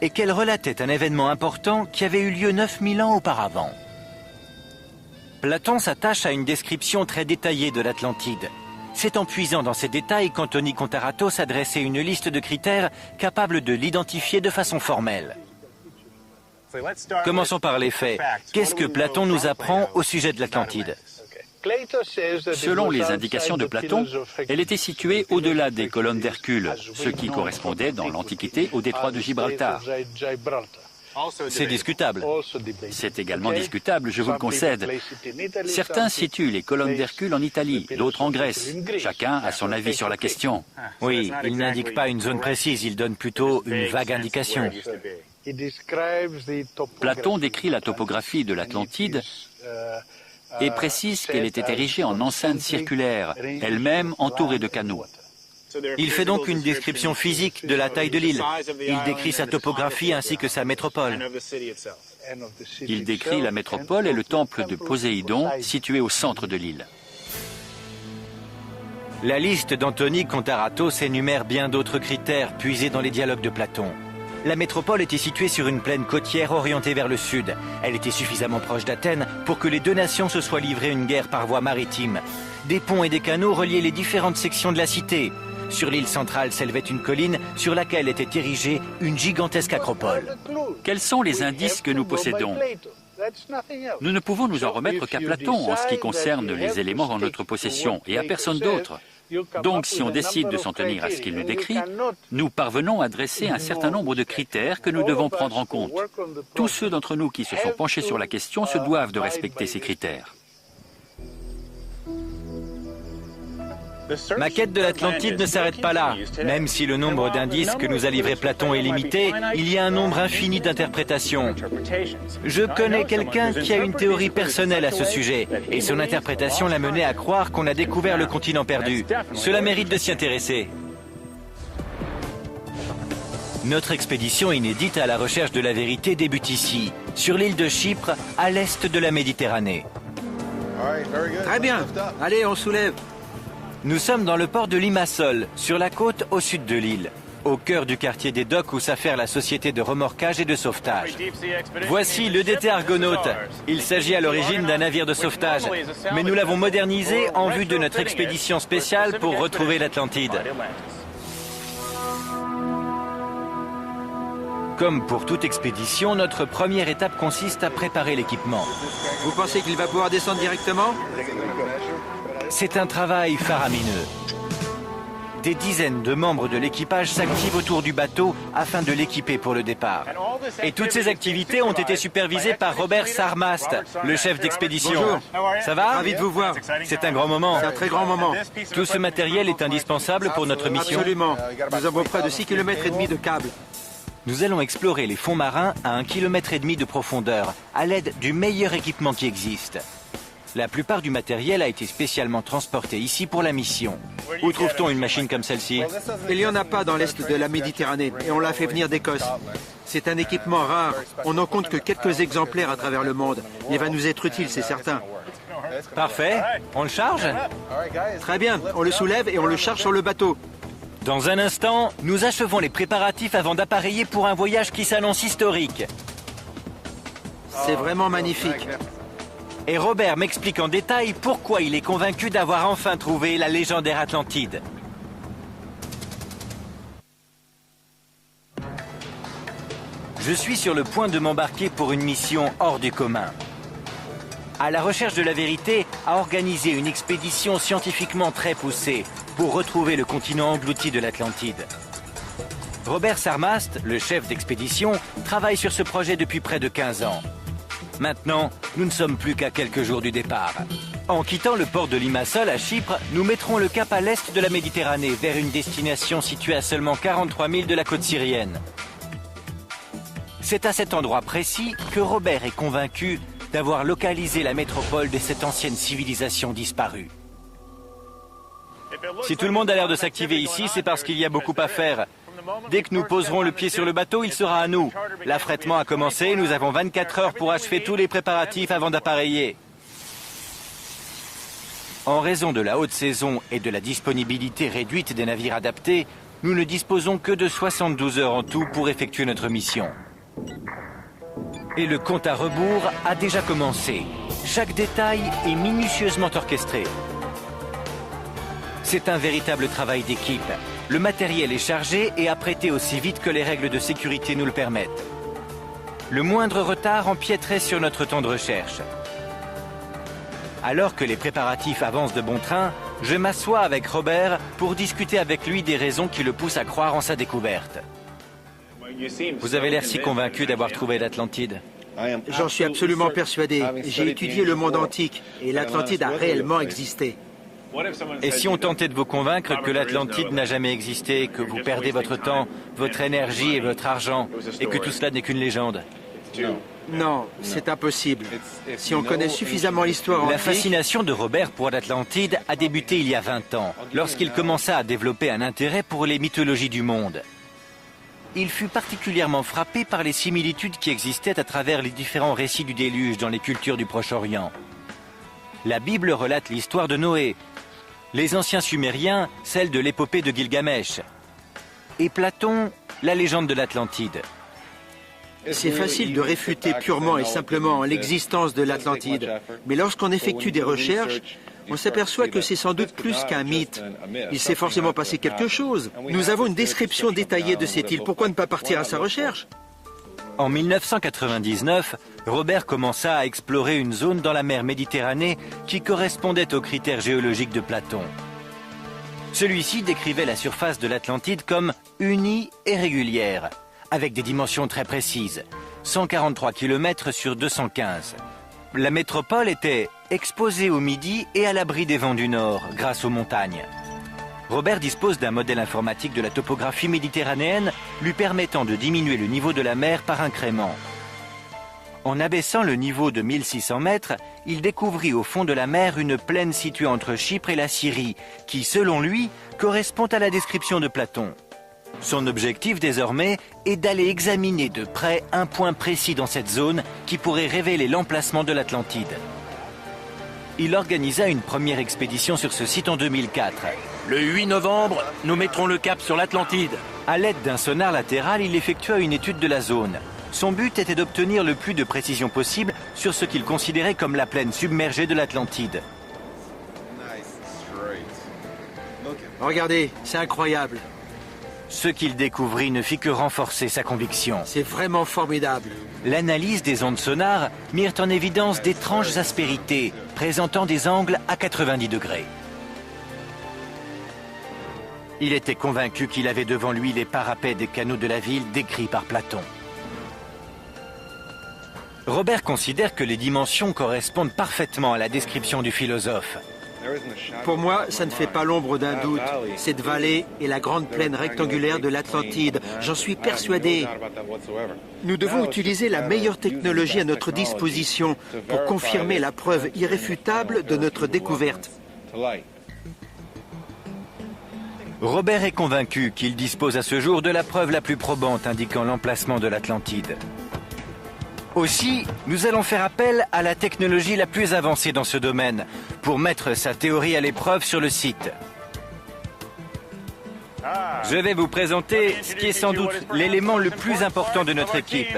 et qu'elle relatait un événement important qui avait eu lieu 9000 ans auparavant. Platon s'attache à une description très détaillée de l'Atlantide. C'est en puisant dans ces détails qu'Anthony Kontaratos a dressé une liste de critères capables de l'identifier de façon formelle. Commençons par les faits. Qu'est-ce que Platon nous apprend au sujet de l'Atlantide ? Selon les indications de Platon, elle était située au-delà des colonnes d'Hercule, ce qui correspondait dans l'Antiquité au détroit de Gibraltar. C'est discutable. C'est également discutable, je vous le concède. Certains situent les colonnes d'Hercule en Italie, d'autres en Grèce. Chacun a son avis sur la question. Oui, il n'indique pas une zone précise, il donne plutôt une vague indication. Platon décrit la topographie de l'Atlantide et précise qu'elle était érigée en enceinte circulaire, elle-même entourée de canaux. Il fait donc une description physique de la taille de l'île. Il décrit sa topographie ainsi que sa métropole. Il décrit la métropole et le temple de Poséidon, situé au centre de l'île. La liste d'Anthony Kontaratos énumère bien d'autres critères puisés dans les dialogues de Platon. La métropole était située sur une plaine côtière orientée vers le sud. Elle était suffisamment proche d'Athènes pour que les 2 nations se soient livrées une guerre par voie maritime. Des ponts et des canaux reliaient les différentes sections de la cité. Sur l'île centrale s'élevait une colline sur laquelle était érigée une gigantesque acropole. Quels sont les indices que nous possédons ? Nous ne pouvons nous en remettre qu'à Platon en ce qui concerne les éléments en notre possession et à personne d'autre. Donc, si on décide de s'en tenir à ce qu'il nous décrit, nous parvenons à dresser un certain nombre de critères que nous devons prendre en compte. Tous ceux d'entre nous qui se sont penchés sur la question se doivent de respecter ces critères. Ma quête de l'Atlantide ne s'arrête pas là. Même si le nombre d'indices que nous a livré Platon est limité, il y a un nombre infini d'interprétations. Je connais quelqu'un qui a une théorie personnelle à ce sujet, et son interprétation l'a mené à croire qu'on a découvert le continent perdu. Cela mérite de s'y intéresser. Notre expédition inédite à la recherche de la vérité débute ici, sur l'île de Chypre, à l'est de la Méditerranée. Très bien. Allez, on soulève. Nous sommes dans le port de Limassol, sur la côte au sud de l'île, au cœur du quartier des docks où s'affaire la société de remorquage et de sauvetage. Voici le DT Argonaut. Il s'agit à l'origine d'un navire de sauvetage, mais nous l'avons modernisé en vue de notre expédition spéciale pour retrouver l'Atlantide. Comme pour toute expédition, notre première étape consiste à préparer l'équipement. Vous pensez qu'il va pouvoir descendre directement ? C'est un travail faramineux. Des dizaines de membres de l'équipage s'activent autour du bateau afin de l'équiper pour le départ. Et toutes ces activités ont été supervisées par Robert Sarmast, le chef d'expédition. Bonjour. Ça va ? Ravi de vous voir. C'est un grand moment. C'est un très grand moment. Tout ce matériel est indispensable pour notre mission. Absolument. Nous avons près de 6,5 km de câbles. Nous allons explorer les fonds marins à 1,5 km de profondeur, à l'aide du meilleur équipement qui existe. La plupart du matériel a été spécialement transporté ici pour la mission. Où trouve-t-on une machine comme celle-ci? Il n'y en a pas dans l'est de la Méditerranée et on l'a fait venir d'Écosse. C'est un équipement rare. On n'en compte que quelques exemplaires à travers le monde. Il va nous être utile, c'est certain. Parfait. On le charge? Très bien, on le soulève et on le charge sur le bateau. Dans un instant, nous achevons les préparatifs avant d'appareiller pour un voyage qui s'annonce historique. C'est vraiment magnifique. Et Robert m'explique en détail pourquoi il est convaincu d'avoir enfin trouvé la légendaire Atlantide. Je suis sur le point de m'embarquer pour une mission hors du commun. À la recherche de la vérité, a organisé une expédition scientifiquement très poussée pour retrouver le continent englouti de l'Atlantide. Robert Sarmast, le chef d'expédition, travaille sur ce projet depuis près de 15 ans. Maintenant, nous ne sommes plus qu'à quelques jours du départ. En quittant le port de Limassol à Chypre, nous mettrons le cap à l'est de la Méditerranée vers une destination située à seulement 43 000 de la côte syrienne. C'est à cet endroit précis que Robert est convaincu d'avoir localisé la métropole de cette ancienne civilisation disparue. Si tout le monde a l'air de s'activer ici, c'est parce qu'il y a beaucoup à faire. Dès que nous poserons le pied sur le bateau, il sera à nous. L'affrètement a commencé, nous avons 24 heures pour achever tous les préparatifs avant d'appareiller. En raison de la haute saison et de la disponibilité réduite des navires adaptés, nous ne disposons que de 72 heures en tout pour effectuer notre mission. Et le compte à rebours a déjà commencé. Chaque détail est minutieusement orchestré. C'est un véritable travail d'équipe. Le matériel est chargé et apprêté aussi vite que les règles de sécurité nous le permettent. Le moindre retard empiéterait sur notre temps de recherche. Alors que les préparatifs avancent de bon train, je m'assois avec Robert pour discuter avec lui des raisons qui le poussent à croire en sa découverte. Vous avez l'air si convaincu d'avoir trouvé l'Atlantide. J'en suis absolument persuadé. J'ai étudié le monde antique et l'Atlantide a réellement existé. Et si on tentait de vous convaincre que l'Atlantide n'a jamais existé, que vous perdez votre temps, votre énergie et votre argent, et que tout cela n'est qu'une légende? Non, c'est impossible. Si on connaît suffisamment l'histoire antique... La fascination de Robert pour l'Atlantide a débuté il y a 20 ans, lorsqu'il commença à développer un intérêt pour les mythologies du monde. Il fut particulièrement frappé par les similitudes qui existaient à travers les différents récits du déluge dans les cultures du Proche-Orient. La Bible relate l'histoire de Noé, les anciens Sumériens, celle de l'épopée de Gilgamesh, et Platon, la légende de l'Atlantide. C'est facile de réfuter purement et simplement l'existence de l'Atlantide, mais lorsqu'on effectue des recherches, on s'aperçoit que c'est sans doute plus qu'un mythe. Il s'est forcément passé quelque chose. Nous avons une description détaillée de cette île. Pourquoi ne pas partir à sa recherche? En 1999, Robert commença à explorer une zone dans la mer Méditerranée qui correspondait aux critères géologiques de Platon. Celui-ci décrivait la surface de l'Atlantide comme unie et régulière, avec des dimensions très précises, 143 km sur 215. La métropole était exposée au midi et à l'abri des vents du nord, grâce aux montagnes. Robert dispose d'un modèle informatique de la topographie méditerranéenne lui permettant de diminuer le niveau de la mer par incrément. En abaissant le niveau de 1600 mètres, il découvrit au fond de la mer une plaine située entre Chypre et la Syrie, qui, selon lui, correspond à la description de Platon. Son objectif désormais est d'aller examiner de près un point précis dans cette zone qui pourrait révéler l'emplacement de l'Atlantide. Il organisa une première expédition sur ce site en 2004. Le 8 novembre, nous mettrons le cap sur l'Atlantide. À l'aide d'un sonar latéral, il effectua une étude de la zone. Son but était d'obtenir le plus de précision possible sur ce qu'il considérait comme la plaine submergée de l'Atlantide. Regardez, c'est incroyable. Ce qu'il découvrit ne fit que renforcer sa conviction. C'est vraiment formidable. L'analyse des ondes sonars mirent en évidence d'étranges aspérités, présentant des angles à 90 degrés. Il était convaincu qu'il avait devant lui les parapets des canaux de la ville décrits par Platon. Robert considère que les dimensions correspondent parfaitement à la description du philosophe. Pour moi, ça ne fait pas l'ombre d'un doute. Cette vallée est la grande plaine rectangulaire de l'Atlantide. J'en suis persuadé. Nous devons utiliser la meilleure technologie à notre disposition pour confirmer la preuve irréfutable de notre découverte. Robert est convaincu qu'il dispose à ce jour de la preuve la plus probante indiquant l'emplacement de l'Atlantide. Aussi, nous allons faire appel à la technologie la plus avancée dans ce domaine pour mettre sa théorie à l'épreuve sur le site. Je vais vous présenter ce qui est sans doute l'élément le plus important de notre équipe,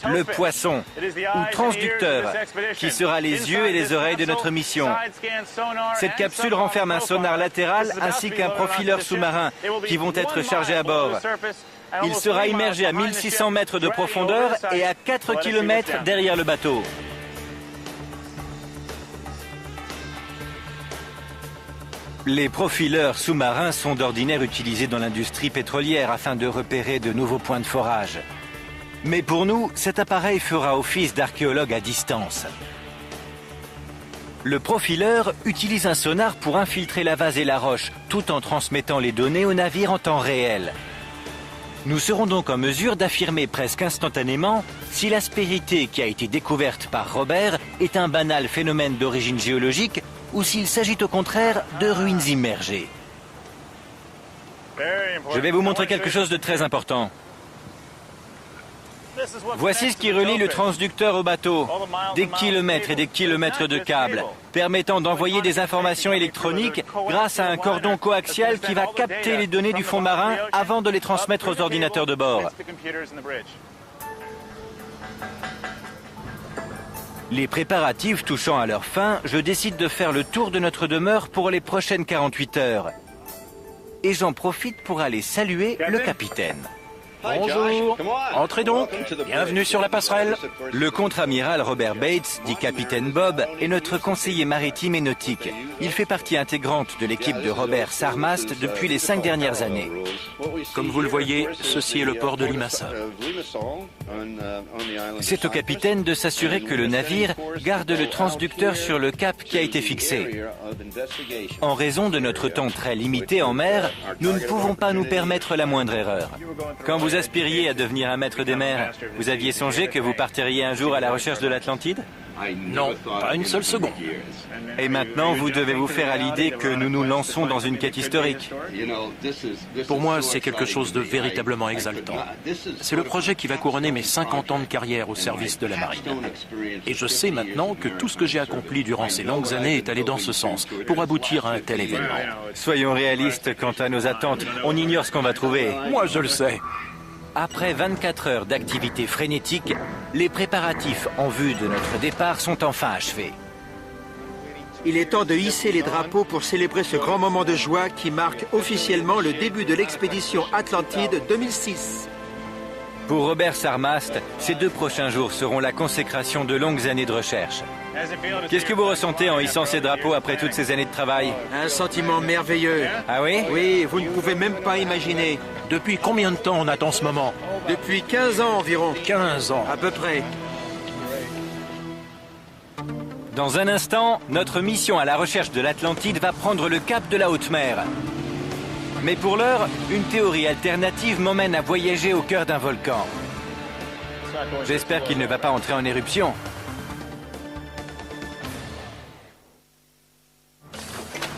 le poisson, ou transducteur, qui sera les yeux et les oreilles de notre mission. Cette capsule renferme un sonar latéral ainsi qu'un profileur sous-marin qui vont être chargés à bord. Il sera immergé à 1600 mètres de profondeur et à 4 km derrière le bateau. Les profileurs sous-marins sont d'ordinaire utilisés dans l'industrie pétrolière afin de repérer de nouveaux points de forage. Mais pour nous, cet appareil fera office d'archéologue à distance. Le profileur utilise un sonar pour infiltrer la vase et la roche, tout en transmettant les données au navire en temps réel. Nous serons donc en mesure d'affirmer presque instantanément si l'aspérité qui a été découverte par Robert est un banal phénomène d'origine géologique ou s'il s'agit au contraire de ruines immergées. Je vais vous montrer quelque chose de très important. Voici ce qui relie le transducteur au bateau. Des kilomètres et des kilomètres de câbles, permettant d'envoyer des informations électroniques grâce à un cordon coaxial qui va capter les données du fond marin avant de les transmettre aux ordinateurs de bord. Les préparatifs touchant à leur fin, je décide de faire le tour de notre demeure pour les prochaines 48 heures. Et j'en profite pour aller saluer le capitaine. Bonjour, entrez donc, bienvenue sur la passerelle. Le contre-amiral Robert Bates, dit capitaine Bob, est notre conseiller maritime et nautique. Il fait partie intégrante de l'équipe de Robert Sarmast depuis les 5 dernières années. Comme vous le voyez, ceci est le port de Limassol. C'est au capitaine de s'assurer que le navire garde le transducteur sur le cap qui a été fixé. En raison de notre temps très limité en mer, nous ne pouvons pas nous permettre la moindre erreur. Quand vous aspiriez à devenir un maître des mers, vous aviez songé que vous partiriez un jour à la recherche de l'Atlantide ? Non, pas une seule seconde. Et maintenant, vous devez vous faire à l'idée que nous nous lançons dans une quête historique. Pour moi, c'est quelque chose de véritablement exaltant. C'est le projet qui va couronner mes 50 ans de carrière au service de la marine. Et je sais maintenant que tout ce que j'ai accompli durant ces longues années est allé dans ce sens, pour aboutir à un tel événement. Soyons réalistes quant à nos attentes. On ignore ce qu'on va trouver. Moi, je le sais. Après 24 heures d'activité frénétique, les préparatifs en vue de notre départ sont enfin achevés. Il est temps de hisser les drapeaux pour célébrer ce grand moment de joie qui marque officiellement le début de l'expédition Atlantide 2006. Pour Robert Sarmast, ces 2 prochains jours seront la consécration de longues années de recherche. Qu'est-ce que vous ressentez en hissant ces drapeaux après toutes ces années de travail? Un sentiment merveilleux. Ah oui? Oui, vous ne pouvez même pas imaginer. Depuis combien de temps on attend ce moment? Depuis 15 ans environ. 15 ans. À peu près. Dans un instant, notre mission à la recherche de l'Atlantide va prendre le cap de la haute mer. Mais pour l'heure, une théorie alternative m'emmène à voyager au cœur d'un volcan. J'espère qu'il ne va pas entrer en éruption.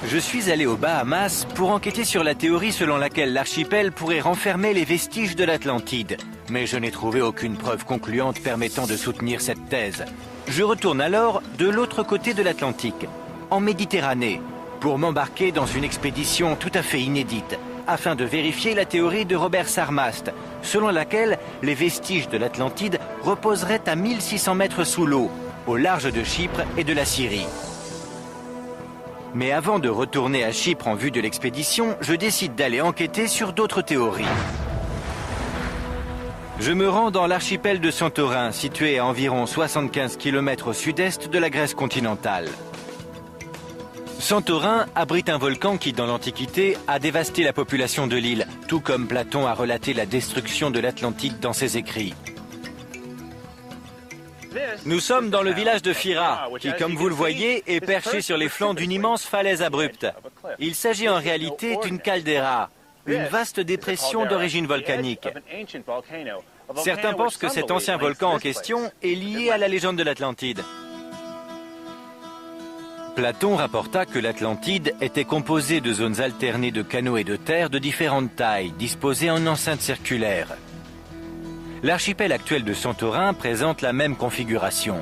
Je suis allé aux Bahamas pour enquêter sur la théorie selon laquelle l'archipel pourrait renfermer les vestiges de l'Atlantide. Mais je n'ai trouvé aucune preuve concluante permettant de soutenir cette thèse. Je retourne alors de l'autre côté de l'Atlantique, en Méditerranée, pour m'embarquer dans une expédition tout à fait inédite, afin de vérifier la théorie de Robert Sarmast, selon laquelle les vestiges de l'Atlantide reposeraient à 1600 mètres sous l'eau, au large de Chypre et de la Syrie. Mais avant de retourner à Chypre en vue de l'expédition, je décide d'aller enquêter sur d'autres théories. Je me rends dans l'archipel de Santorin, situé à environ 75 km au sud-est de la Grèce continentale. Santorin abrite un volcan qui, dans l'Antiquité, a dévasté la population de l'île, tout comme Platon a relaté la destruction de l'Atlantide dans ses écrits. Nous sommes dans le village de Fira, qui, comme vous le voyez, est perché sur les flancs d'une immense falaise abrupte. Il s'agit en réalité d'une caldeira, une vaste dépression d'origine volcanique. Certains pensent que cet ancien volcan en question est lié à la légende de l'Atlantide. Platon rapporta que l'Atlantide était composée de zones alternées de canaux et de terre de différentes tailles, disposées en enceintes circulaires. L'archipel actuel de Santorin présente la même configuration.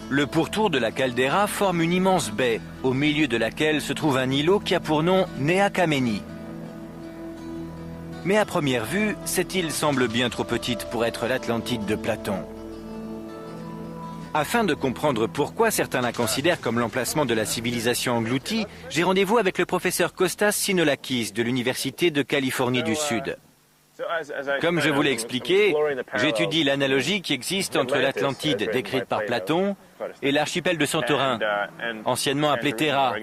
Le pourtour de la caldeira forme une immense baie, au milieu de laquelle se trouve un îlot qui a pour nom Nea Kameni. Mais à première vue, cette île semble bien trop petite pour être l'Atlantide de Platon. Afin de comprendre pourquoi certains la considèrent comme l'emplacement de la civilisation engloutie, j'ai rendez-vous avec le professeur Kostas Sinolakis de l'Université de Californie du Sud. Comme je vous l'ai expliqué, j'étudie l'analogie qui existe entre l'Atlantide décrite par Platon et l'archipel de Santorin, anciennement appelé Terra.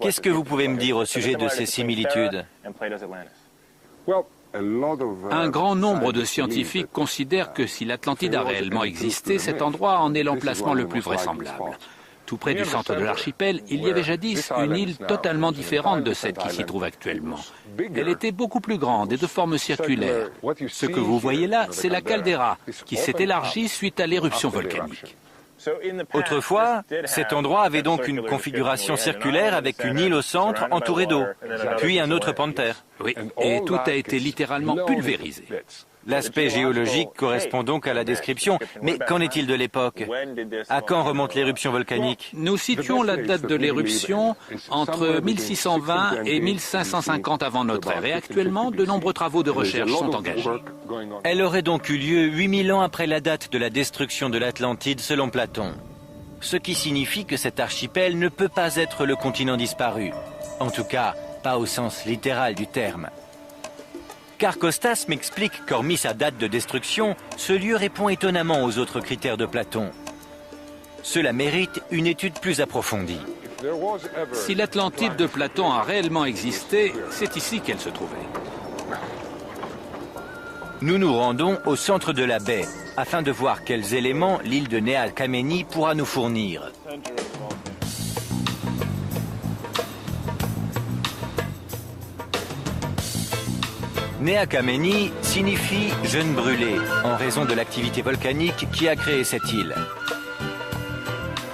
Qu'est-ce que vous pouvez me dire au sujet de ces similitudes ? Un grand nombre de scientifiques considèrent que si l'Atlantide a réellement existé, cet endroit en est l'emplacement le plus vraisemblable. Tout près du centre de l'archipel, il y avait jadis une île totalement différente de celle qui s'y trouve actuellement. Elle était beaucoup plus grande et de forme circulaire. Ce que vous voyez là, c'est la caldeira, qui s'est élargie suite à l'éruption volcanique. Autrefois, cet endroit avait donc une configuration circulaire avec une île au centre entourée d'eau, puis un autre pan de terre. Oui, et tout a été littéralement pulvérisé. L'aspect géologique correspond donc à la description, mais qu'en est-il de l'époque? À quand remonte l'éruption volcanique? Nous situons la date de l'éruption entre 1620 et 1550 avant notre ère, et actuellement, de nombreux travaux de recherche sont engagés. Elle aurait donc eu lieu 8000 ans après la date de la destruction de l'Atlantide selon Platon. Ce qui signifie que cet archipel ne peut pas être le continent disparu. En tout cas, pas au sens littéral du terme. Car Kostas m'explique qu'hormis sa date de destruction, ce lieu répond étonnamment aux autres critères de Platon. Cela mérite une étude plus approfondie. Si l'Atlantide de Platon a réellement existé, c'est ici qu'elle se trouvait. Nous nous rendons au centre de la baie, afin de voir quels éléments l'île de Nea Kameni pourra nous fournir. Nea Kameni signifie « jeune brûlé » en raison de l'activité volcanique qui a créé cette île.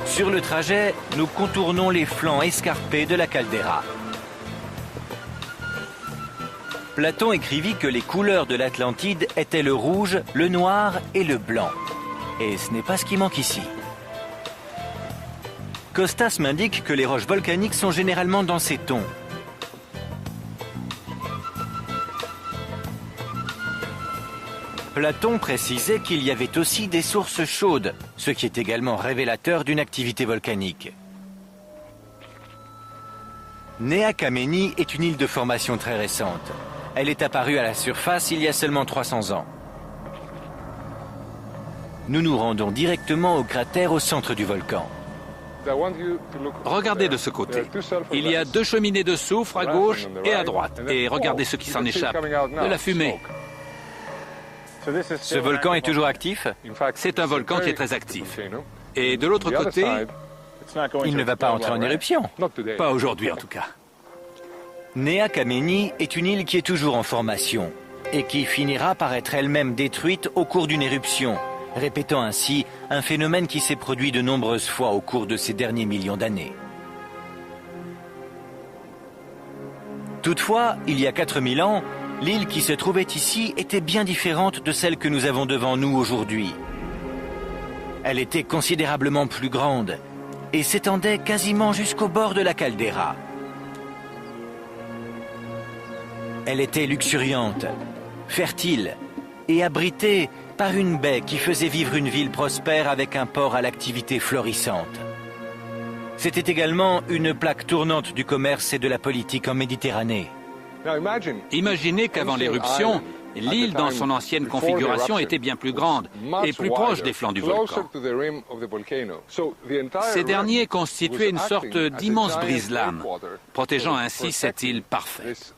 Sur le trajet, nous contournons les flancs escarpés de la caldeira. Platon écrivit que les couleurs de l'Atlantide étaient le rouge, le noir et le blanc. Et ce n'est pas ce qui manque ici. Kostas m'indique que les roches volcaniques sont généralement dans ces tons. Platon précisait qu'il y avait aussi des sources chaudes, ce qui est également révélateur d'une activité volcanique. Nea Kameni est une île de formation très récente. Elle est apparue à la surface il y a seulement 300 ans. Nous nous rendons directement au cratère au centre du volcan. Regardez de ce côté. Il y a 2 cheminées de soufre à gauche et à droite. Et regardez ce qui s'en échappe, de la fumée. Ce volcan est toujours actif? C'est un volcan qui est très actif. Et de l'autre côté, il ne va pas entrer en éruption. Pas aujourd'hui en tout cas. Nea Kameni est une île qui est toujours en formation et qui finira par être elle-même détruite au cours d'une éruption, répétant ainsi un phénomène qui s'est produit de nombreuses fois au cours de ces derniers millions d'années. Toutefois, il y a 4000 ans, l'île qui se trouvait ici était bien différente de celle que nous avons devant nous aujourd'hui. Elle était considérablement plus grande et s'étendait quasiment jusqu'au bord de la caldeira. Elle était luxuriante, fertile et abritée par une baie qui faisait vivre une ville prospère avec un port à l'activité florissante. C'était également une plaque tournante du commerce et de la politique en Méditerranée. Imaginez qu'avant l'éruption, l'île dans son ancienne configuration était bien plus grande et plus proche des flancs du volcan. Ces derniers constituaient une sorte d'immense brise-lames, protégeant ainsi cette île parfaite.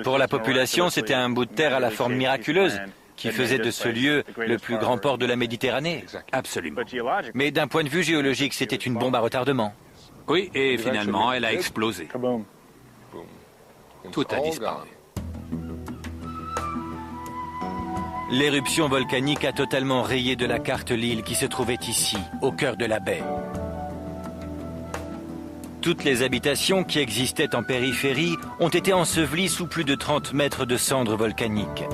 Pour la population, c'était un bout de terre à la forme miraculeuse. qui faisait de ce lieu le plus grand port de la Méditerranée. Absolument. Mais d'un point de vue géologique, c'était une bombe à retardement. Oui, et finalement, elle a explosé. Tout a disparu. L'éruption volcanique a totalement rayé de la carte l'île qui se trouvait ici, au cœur de la baie. Toutes les habitations qui existaient en périphérie ont été ensevelies sous plus de 30 mètres de cendres volcaniques.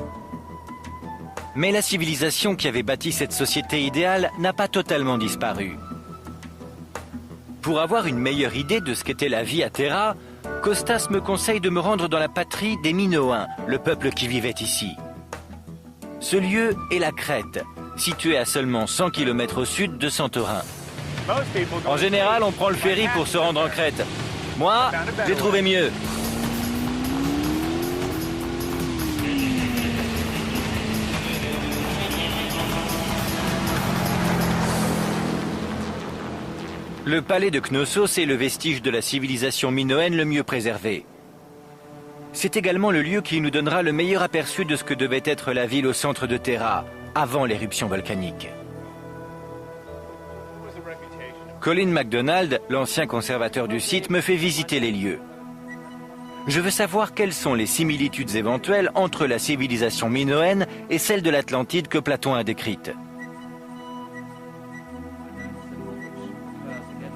Mais la civilisation qui avait bâti cette société idéale n'a pas totalement disparu. Pour avoir une meilleure idée de ce qu'était la vie à Terra, Costas me conseille de me rendre dans la patrie des Minoens, le peuple qui vivait ici. Ce lieu est la Crète, située à seulement 100 km au sud de Santorin. En général, on prend le ferry pour se rendre en Crète. Moi, j'ai trouvé mieux. Le palais de Knossos est le vestige de la civilisation minoenne le mieux préservé. C'est également le lieu qui nous donnera le meilleur aperçu de ce que devait être la ville au centre de Terra, avant l'éruption volcanique. Colin MacDonald, l'ancien conservateur du site, me fait visiter les lieux. Je veux savoir quelles sont les similitudes éventuelles entre la civilisation minoenne et celle de l'Atlantide que Platon a décrite.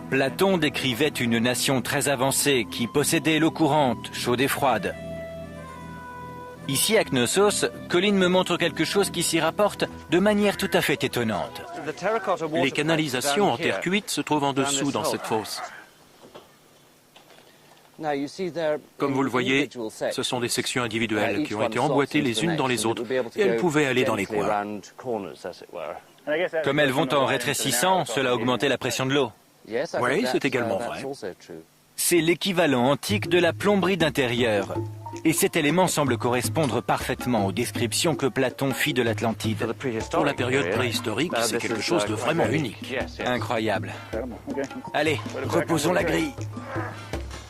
Platon décrivait une nation très avancée qui possédait l'eau courante, chaude et froide. Ici à Knossos, Colin me montre quelque chose qui s'y rapporte de manière tout à fait étonnante. Les canalisations en terre cuite se trouvent en dessous dans cette fosse. Comme vous le voyez, ce sont des sections individuelles qui ont été emboîtées les unes dans les autres et elles pouvaient aller dans les coins. Comme elles vont en rétrécissant, cela augmentait la pression de l'eau. Oui, c'est également vrai. C'est l'équivalent antique de la plomberie d'intérieur. Et cet élément semble correspondre parfaitement aux descriptions que Platon fit de l'Atlantide. Pour la période préhistorique, c'est quelque chose de vraiment unique. Incroyable. Allez, reposons la grille.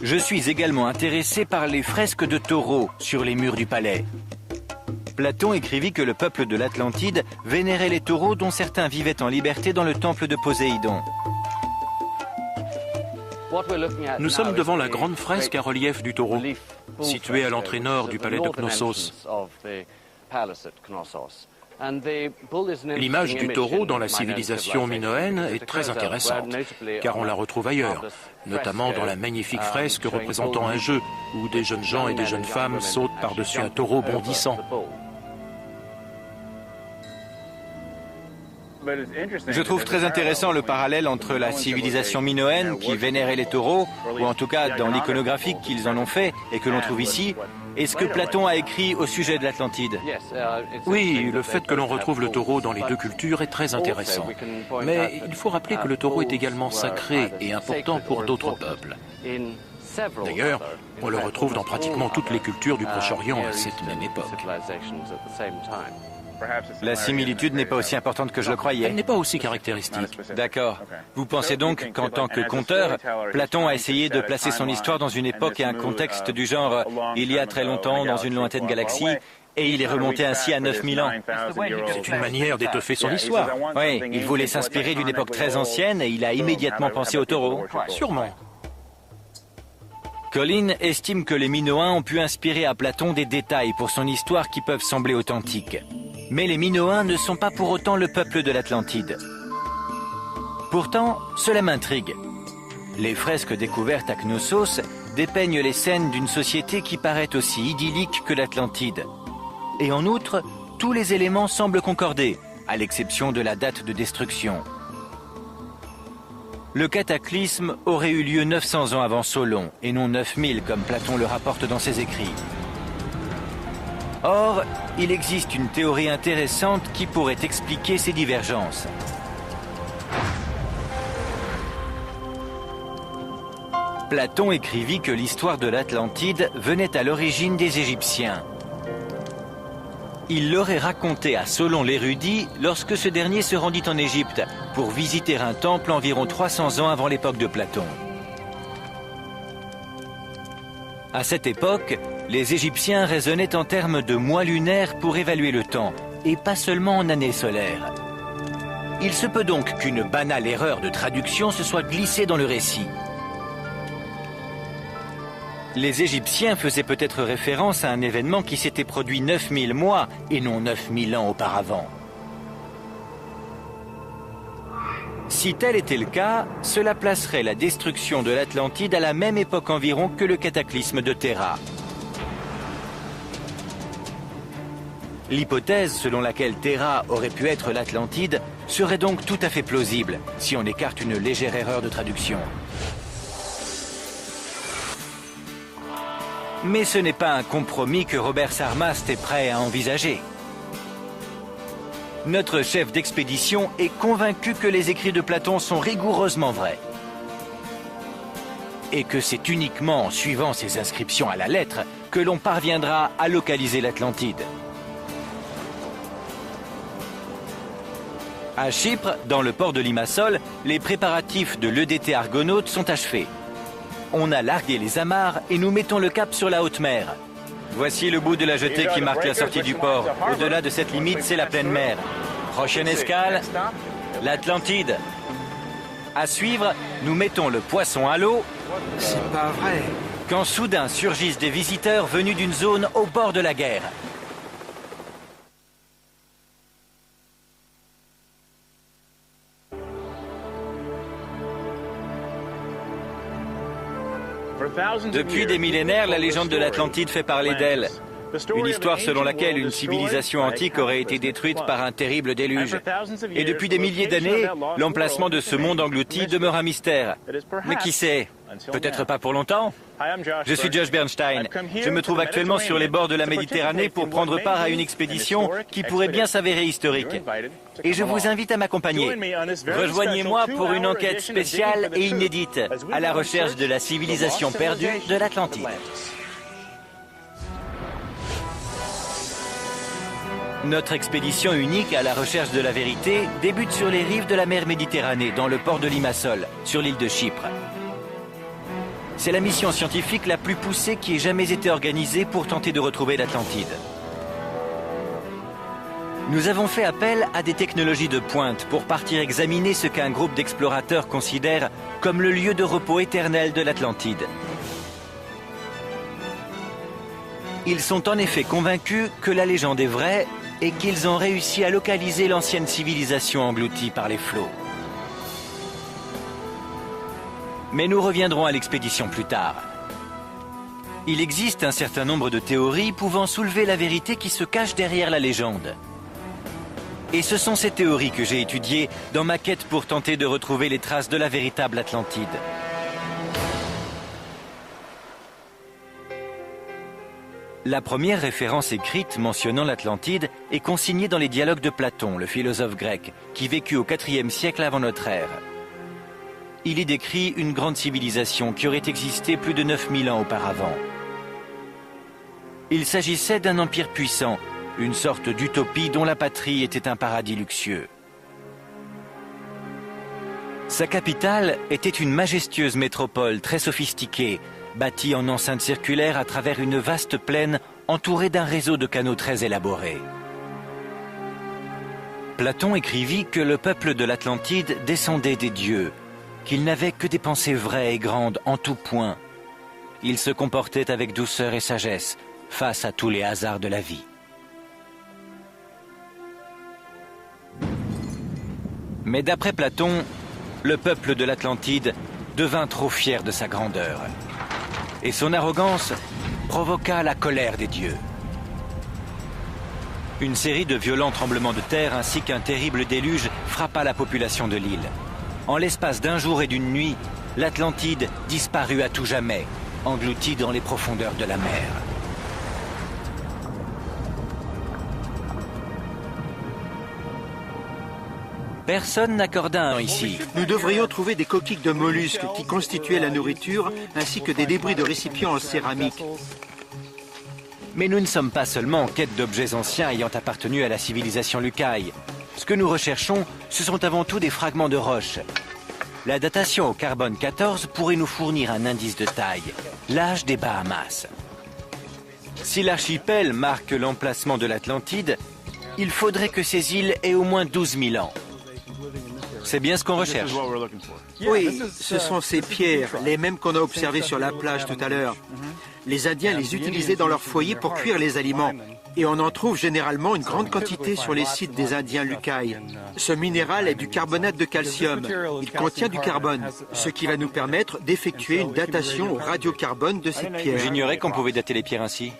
Je suis également intéressé par les fresques de taureaux sur les murs du palais. Platon écrivit que le peuple de l'Atlantide vénérait les taureaux dont certains vivaient en liberté dans le temple de Poséidon. Nous sommes devant la grande fresque à relief du taureau, située à l'entrée nord du palais de Knossos. L'image du taureau dans la civilisation minoenne est très intéressante, car on la retrouve ailleurs, notamment dans la magnifique fresque représentant un jeu où des jeunes gens et des jeunes femmes sautent par-dessus un taureau bondissant. Je trouve très intéressant le parallèle entre la civilisation minoenne qui vénérait les taureaux, ou en tout cas dans l'iconographie qu'ils en ont fait et que l'on trouve ici, et ce que Platon a écrit au sujet de l'Atlantide. Oui, le fait que l'on retrouve le taureau dans les deux cultures est très intéressant. Mais il faut rappeler que le taureau est également sacré et important pour d'autres peuples. D'ailleurs, on le retrouve dans pratiquement toutes les cultures du Proche-Orient à cette même époque. La similitude n'est pas aussi importante que je le croyais. Elle n'est pas aussi caractéristique. D'accord. Vous pensez donc qu'en tant que conteur, Platon a essayé de placer son histoire dans une époque et un contexte du genre « il y a très longtemps, dans une lointaine galaxie », et il est remonté ainsi à 9000 ans. C'est une manière d'étoffer son histoire. Oui, il voulait s'inspirer d'une époque très ancienne et il a immédiatement pensé au taureau. Sûrement. Colin estime que les Minoens ont pu inspirer à Platon des détails pour son histoire qui peuvent sembler authentiques. Mais les Minoens ne sont pas pour autant le peuple de l'Atlantide. Pourtant, cela m'intrigue. Les fresques découvertes à Knossos dépeignent les scènes d'une société qui paraît aussi idyllique que l'Atlantide. Et en outre, tous les éléments semblent concorder, à l'exception de la date de destruction. Le cataclysme aurait eu lieu 900 ans avant Solon, et non 9000 comme Platon le rapporte dans ses écrits. Or, il existe une théorie intéressante qui pourrait expliquer ces divergences. Platon écrivit que l'histoire de l'Atlantide venait à l'origine des Égyptiens. Il l'aurait raconté à Solon l'érudit lorsque ce dernier se rendit en Égypte pour visiter un temple environ 300 ans avant l'époque de Platon. À cette époque, les Égyptiens raisonnaient en termes de mois lunaires pour évaluer le temps, et pas seulement en année solaire. Il se peut donc qu'une banale erreur de traduction se soit glissée dans le récit. Les Égyptiens faisaient peut-être référence à un événement qui s'était produit 9000 mois et non 9000 ans auparavant. Si tel était le cas, cela placerait la destruction de l'Atlantide à la même époque environ que le cataclysme de Terra. L'hypothèse selon laquelle Terra aurait pu être l'Atlantide serait donc tout à fait plausible, si on écarte une légère erreur de traduction. Mais ce n'est pas un compromis que Robert Sarmast est prêt à envisager. Notre chef d'expédition est convaincu que les écrits de Platon sont rigoureusement vrais. Et que c'est uniquement en suivant ces inscriptions à la lettre que l'on parviendra à localiser l'Atlantide. À Chypre, dans le port de Limassol, les préparatifs de l'EDT Argonaute sont achevés. On a largué les amarres et nous mettons le cap sur la haute mer. Voici le bout de la jetée qui marque la sortie du port. Au-delà de cette limite, c'est la pleine mer. Prochaine escale, l'Atlantide. À suivre, nous mettons le poisson à l'eau. C'est pas vrai. Quand soudain surgissent des visiteurs venus d'une zone au bord de la guerre. Depuis des millénaires, la légende de l'Atlantide fait parler d'elle. Une histoire selon laquelle une civilisation antique aurait été détruite par un terrible déluge. Et depuis des milliers d'années, l'emplacement de ce monde englouti demeure un mystère. Mais qui sait? Peut-être pas pour longtemps. Je suis Josh Bernstein. Je me trouve actuellement sur les bords de la Méditerranée pour prendre part à une expédition qui pourrait bien s'avérer historique. Et je vous invite à m'accompagner. Rejoignez-moi pour une enquête spéciale et inédite à la recherche de la civilisation perdue de l'Atlantide. Notre expédition unique à la recherche de la vérité débute sur les rives de la mer Méditerranée, dans le port de Limassol, sur l'île de Chypre. C'est la mission scientifique la plus poussée qui ait jamais été organisée pour tenter de retrouver l'Atlantide. Nous avons fait appel à des technologies de pointe pour partir examiner ce qu'un groupe d'explorateurs considère comme le lieu de repos éternel de l'Atlantide. Ils sont en effet convaincus que la légende est vraie et qu'ils ont réussi à localiser l'ancienne civilisation engloutie par les flots. Mais nous reviendrons à l'expédition plus tard. Il existe un certain nombre de théories pouvant soulever la vérité qui se cache derrière la légende. Et ce sont ces théories que j'ai étudiées dans ma quête pour tenter de retrouver les traces de la véritable Atlantide. La première référence écrite mentionnant l'Atlantide est consignée dans les dialogues de Platon, le philosophe grec, qui vécut au IVe siècle avant notre ère. Il y décrit une grande civilisation qui aurait existé plus de 9000 ans auparavant. Il s'agissait d'un empire puissant, une sorte d'utopie dont la patrie était un paradis luxueux. Sa capitale était une majestueuse métropole très sophistiquée, bâtie en enceinte circulaire à travers une vaste plaine entourée d'un réseau de canaux très élaborés. Platon écrivit que le peuple de l'Atlantide descendait des dieux, qu'il n'avait que des pensées vraies et grandes en tout point. Il se comportait avec douceur et sagesse face à tous les hasards de la vie. Mais d'après Platon, le peuple de l'Atlantide devint trop fier de sa grandeur. Et son arrogance provoqua la colère des dieux. Une série de violents tremblements de terre ainsi qu'un terrible déluge frappa la population de l'île. En l'espace d'un jour et d'une nuit, l'Atlantide disparut à tout jamais, engloutie dans les profondeurs de la mer. Personne n'accorda un ici. Nous devrions trouver des coquilles de mollusques qui constituaient la nourriture, ainsi que des débris de récipients en céramique. Mais nous ne sommes pas seulement en quête d'objets anciens ayant appartenu à la civilisation Lucaille. Ce que nous recherchons, ce sont avant tout des fragments de roches. La datation au carbone 14 pourrait nous fournir un indice de taille, l'âge des Bahamas. Si l'archipel marque l'emplacement de l'Atlantide, il faudrait que ces îles aient au moins 12 000 ans. C'est bien ce qu'on recherche. Oui, ce sont ces pierres, les mêmes qu'on a observées sur la plage tout à l'heure. Les Indiens les utilisaient dans leur foyer pour cuire les aliments. Et on en trouve généralement une grande quantité sur les sites des Indiens Lukai. Ce minéral est du carbonate de calcium. Il contient du carbone, ce qui va nous permettre d'effectuer une datation au radiocarbone de cette pierre. J'ignorais qu'on pouvait dater les pierres ainsi.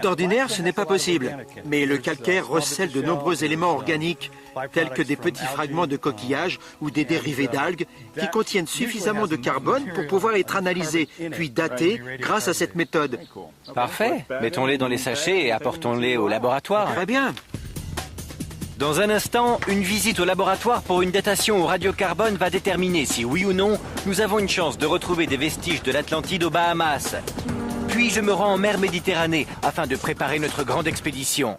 D'ordinaire, ce n'est pas possible. Mais le calcaire recèle de nombreux éléments organiques, tels que des petits fragments de coquillages ou des dérivés d'algues, qui contiennent suffisamment de carbone pour pouvoir être analysés, puis datés grâce à cette méthode. Parfait. Mettons-les dans les sachets et apportons-les au laboratoire. Très bien. Dans un instant, une visite au laboratoire pour une datation au radiocarbone va déterminer si, oui ou non, nous avons une chance de retrouver des vestiges de l'Atlantide aux Bahamas. Puis je me rends en mer Méditerranée afin de préparer notre grande expédition.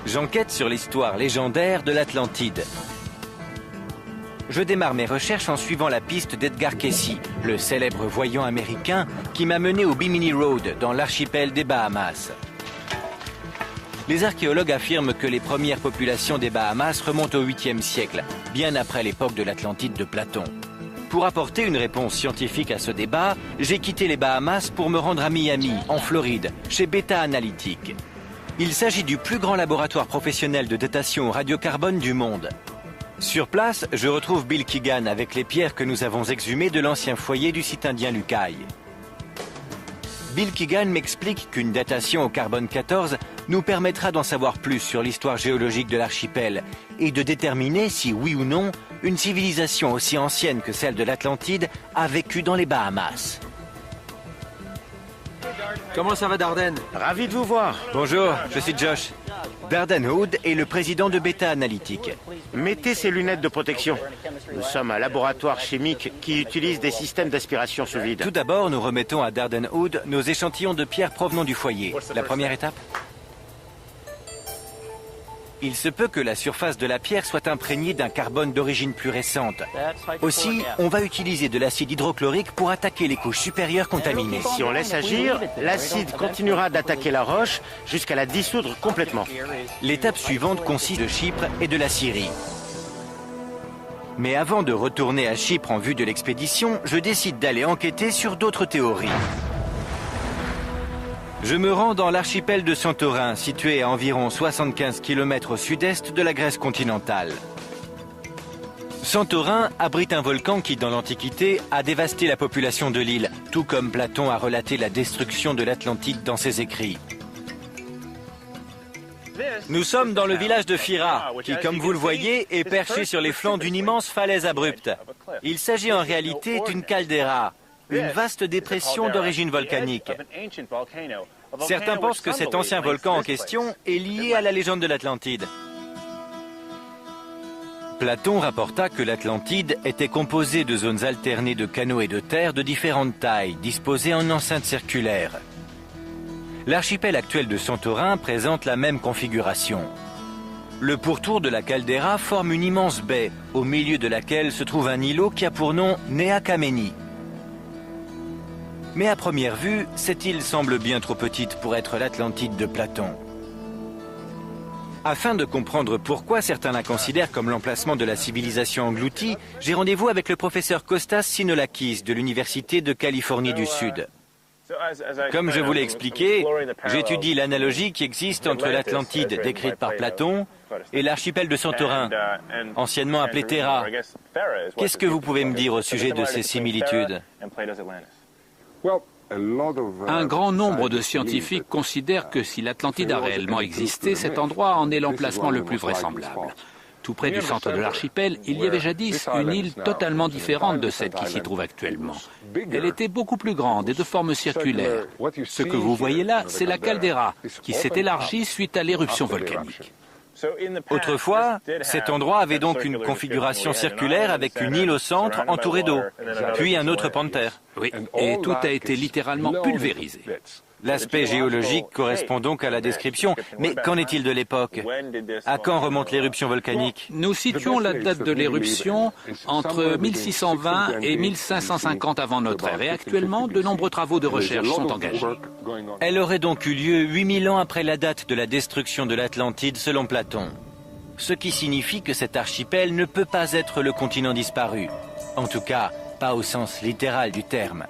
J'enquête sur l'histoire légendaire de l'Atlantide. Je démarre mes recherches en suivant la piste d'Edgar Cayce, le célèbre voyant américain qui m'a mené au Bimini Road, dans l'archipel des Bahamas. Les archéologues affirment que les premières populations des Bahamas remontent au 8e siècle, bien après l'époque de l'Atlantide de Platon. Pour apporter une réponse scientifique à ce débat, j'ai quitté les Bahamas pour me rendre à Miami, en Floride, chez Beta Analytic. Il s'agit du plus grand laboratoire professionnel de datation au radiocarbone du monde. Sur place, je retrouve Bill Keegan avec les pierres que nous avons exhumées de l'ancien foyer du site indien Lukai. Bill Keegan m'explique qu'une datation au carbone 14 nous permettra d'en savoir plus sur l'histoire géologique de l'archipel et de déterminer si, oui ou non, une civilisation aussi ancienne que celle de l'Atlantide a vécu dans les Bahamas. Comment ça va, Darden? Ravi de vous voir. Bonjour, je suis Josh. Darden Hood est le président de Beta Analytic. Mettez ces lunettes de protection. Nous sommes un laboratoire chimique qui utilise des systèmes d'aspiration sous vide. Tout d'abord, nous remettons à Darden Hood nos échantillons de pierres provenant du foyer. La première étape? Il se peut que la surface de la pierre soit imprégnée d'un carbone d'origine plus récente. Aussi, on va utiliser de l'acide hydrochlorique pour attaquer les couches supérieures contaminées. Si on laisse agir, l'acide continuera d'attaquer la roche jusqu'à la dissoudre complètement. L'étape suivante consiste de Chypre et de la Syrie. Mais avant de retourner à Chypre en vue de l'expédition, je décide d'aller enquêter sur d'autres théories. Je me rends dans l'archipel de Santorin, situé à environ 75 km au sud-est de la Grèce continentale. Santorin abrite un volcan qui, dans l'Antiquité, a dévasté la population de l'île, tout comme Platon a relaté la destruction de l'Atlantide dans ses écrits. Nous sommes dans le village de Phira, qui, comme vous le voyez, est perché sur les flancs d'une immense falaise abrupte. Il s'agit en réalité d'une caldeira, une vaste dépression d'origine volcanique. Certains pensent que cet ancien volcan en question est lié à la légende de l'Atlantide. Platon rapporta que l'Atlantide était composée de zones alternées de canaux et de terres de différentes tailles, disposées en enceintes circulaires. L'archipel actuel de Santorin présente la même configuration. Le pourtour de la caldeira forme une immense baie, au milieu de laquelle se trouve un îlot qui a pour nom Nea Kameni. Mais à première vue, cette île semble bien trop petite pour être l'Atlantide de Platon. Afin de comprendre pourquoi certains la considèrent comme l'emplacement de la civilisation engloutie, j'ai rendez-vous avec le professeur Kostas Sinolakis de l'Université de Californie du Sud. Comme je vous l'ai expliqué, j'étudie l'analogie qui existe entre l'Atlantide décrite par Platon et l'archipel de Santorin, anciennement appelé Terra. Qu'est-ce que vous pouvez me dire au sujet de ces similitudes ? Un grand nombre de scientifiques considèrent que si l'Atlantide a réellement existé, cet endroit en est l'emplacement le plus vraisemblable. Tout près du centre de l'archipel, il y avait jadis une île totalement différente de celle qui s'y trouve actuellement. Elle était beaucoup plus grande et de forme circulaire. Ce que vous voyez là, c'est la caldeira, qui s'est élargie suite à l'éruption volcanique. Autrefois, cet endroit avait donc une configuration circulaire avec une île au centre entourée d'eau, puis un autre pan de terre. Oui, et tout a été littéralement pulvérisé. L'aspect géologique correspond donc à la description, mais qu'en est-il de l'époque? À quand remonte l'éruption volcanique? Nous situons la date de l'éruption entre 1620 et 1550 avant notre ère, et actuellement, de nombreux travaux de recherche sont engagés. Elle aurait donc eu lieu 8000 ans après la date de la destruction de l'Atlantide selon Platon. Ce qui signifie que cet archipel ne peut pas être le continent disparu. En tout cas, pas au sens littéral du terme.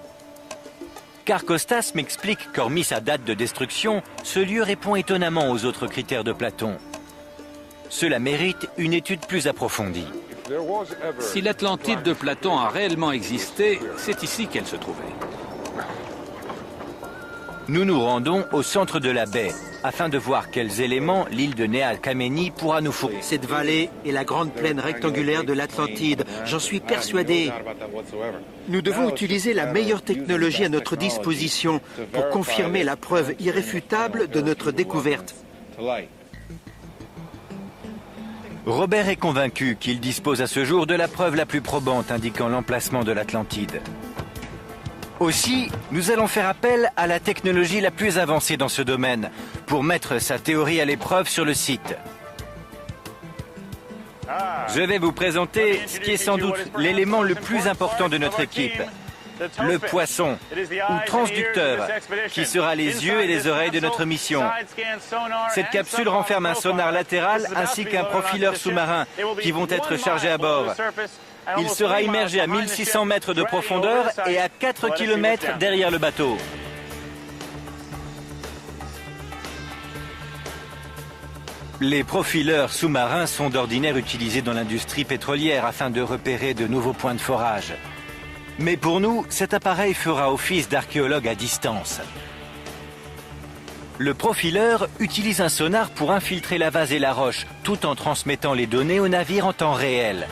Car Costas m'explique qu'hormis sa date de destruction, ce lieu répond étonnamment aux autres critères de Platon. Cela mérite une étude plus approfondie. Si l'Atlantide de Platon a réellement existé, c'est ici qu'elle se trouvait. Nous nous rendons au centre de la baie, afin de voir quels éléments l'île de Nea Kamenni pourra nous fournir. Cette vallée est la grande plaine rectangulaire de l'Atlantide, j'en suis persuadé. Nous devons utiliser la meilleure technologie à notre disposition pour confirmer la preuve irréfutable de notre découverte. Robert est convaincu qu'il dispose à ce jour de la preuve la plus probante indiquant l'emplacement de l'Atlantide. Aussi, nous allons faire appel à la technologie la plus avancée dans ce domaine pour mettre sa théorie à l'épreuve sur le site. Je vais vous présenter ce qui est sans doute l'élément le plus important de notre équipe, le poisson, ou transducteur, qui sera les yeux et les oreilles de notre mission. Cette capsule renferme un sonar latéral ainsi qu'un profileur sous-marin qui vont être chargés à bord. Il sera immergé à 1600 mètres de profondeur et à 4 km derrière le bateau. Les profileurs sous-marins sont d'ordinaire utilisés dans l'industrie pétrolière afin de repérer de nouveaux points de forage. Mais pour nous, cet appareil fera office d'archéologue à distance. Le profileur utilise un sonar pour infiltrer la vase et la roche, tout en transmettant les données au navire en temps réel.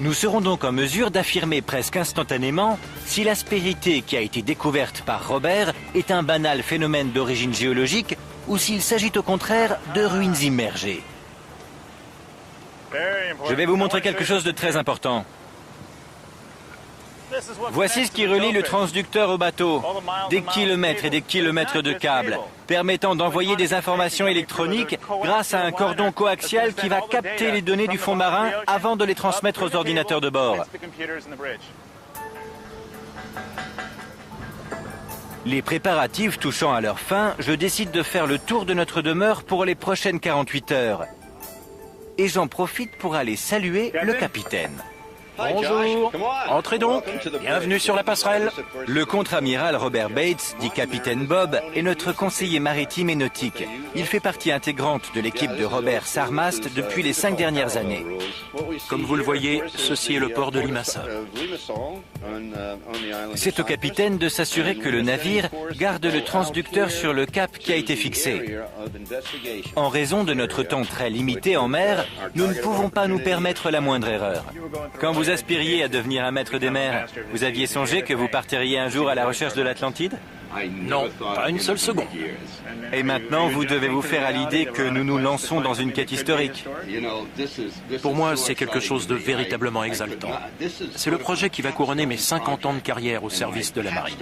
Nous serons donc en mesure d'affirmer presque instantanément si l'aspérité qui a été découverte par Robert est un banal phénomène d'origine géologique ou s'il s'agit au contraire de ruines immergées. Je vais vous montrer quelque chose de très important. Voici ce qui relie le transducteur au bateau. Des kilomètres et des kilomètres de câbles, permettant d'envoyer des informations électroniques grâce à un cordon coaxial qui va capter les données du fond marin avant de les transmettre aux ordinateurs de bord. Les préparatifs touchant à leur fin, je décide de faire le tour de notre demeure pour les prochaines 48 heures. Et j'en profite pour aller saluer le capitaine. Bonjour, entrez donc, bienvenue sur la passerelle. Le contre-amiral Robert Bates, dit capitaine Bob, est notre conseiller maritime et nautique. Il fait partie intégrante de l'équipe de Robert Sarmast depuis les 5 dernières années. Comme vous le voyez, ceci est le port de Limassol. C'est au capitaine de s'assurer que le navire garde le transducteur sur le cap qui a été fixé. En raison de notre temps très limité en mer, nous ne pouvons pas nous permettre la moindre erreur. Quand vous aspiriez à devenir un maître des mers, vous aviez songé que vous partiriez un jour à la recherche de l'Atlantide? Non, pas une seule seconde. Et maintenant, vous devez vous faire à l'idée que nous nous lançons dans une quête historique. Pour moi, c'est quelque chose de véritablement exaltant. C'est le projet qui va couronner mes 50 ans de carrière au service de la marine.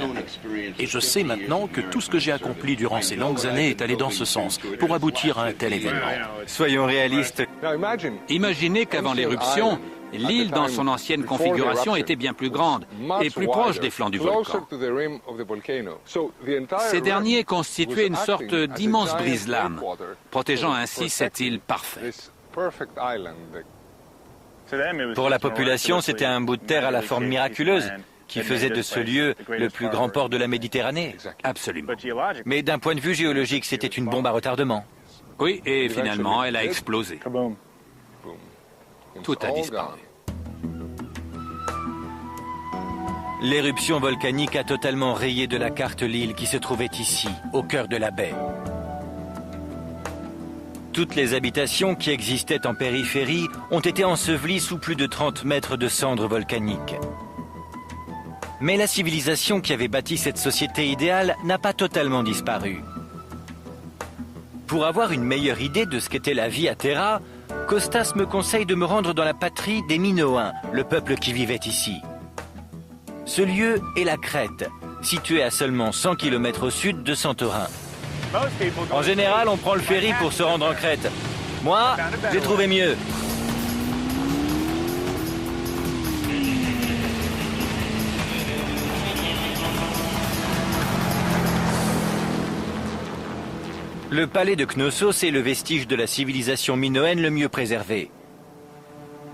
Et je sais maintenant que tout ce que j'ai accompli durant ces longues années est allé dans ce sens, pour aboutir à un tel événement. Soyons réalistes. Imaginez qu'avant l'éruption, l'île dans son ancienne configuration était bien plus grande et plus proche des flancs du volcan. Ces derniers constituaient une sorte d'immense brise-lames, protégeant ainsi cette île parfaite. Pour la population, c'était un bout de terre à la forme miraculeuse qui faisait de ce lieu le plus grand port de la Méditerranée. Absolument. Mais d'un point de vue géologique, c'était une bombe à retardement. Oui, et finalement, elle a explosé. Tout a disparu. L'éruption volcanique a totalement rayé de la carte l'île qui se trouvait ici, au cœur de la baie. Toutes les habitations qui existaient en périphérie ont été ensevelies sous plus de 30 mètres de cendres volcaniques. Mais la civilisation qui avait bâti cette société idéale n'a pas totalement disparu. Pour avoir une meilleure idée de ce qu'était la vie à Terra, Costas me conseille de me rendre dans la patrie des Minoens, le peuple qui vivait ici. Ce lieu est la Crète, situé à seulement 100 km au sud de Santorin. En général, on prend le ferry pour se rendre en Crète. Moi, j'ai trouvé mieux. Le palais de Knossos est le vestige de la civilisation minoenne le mieux préservé.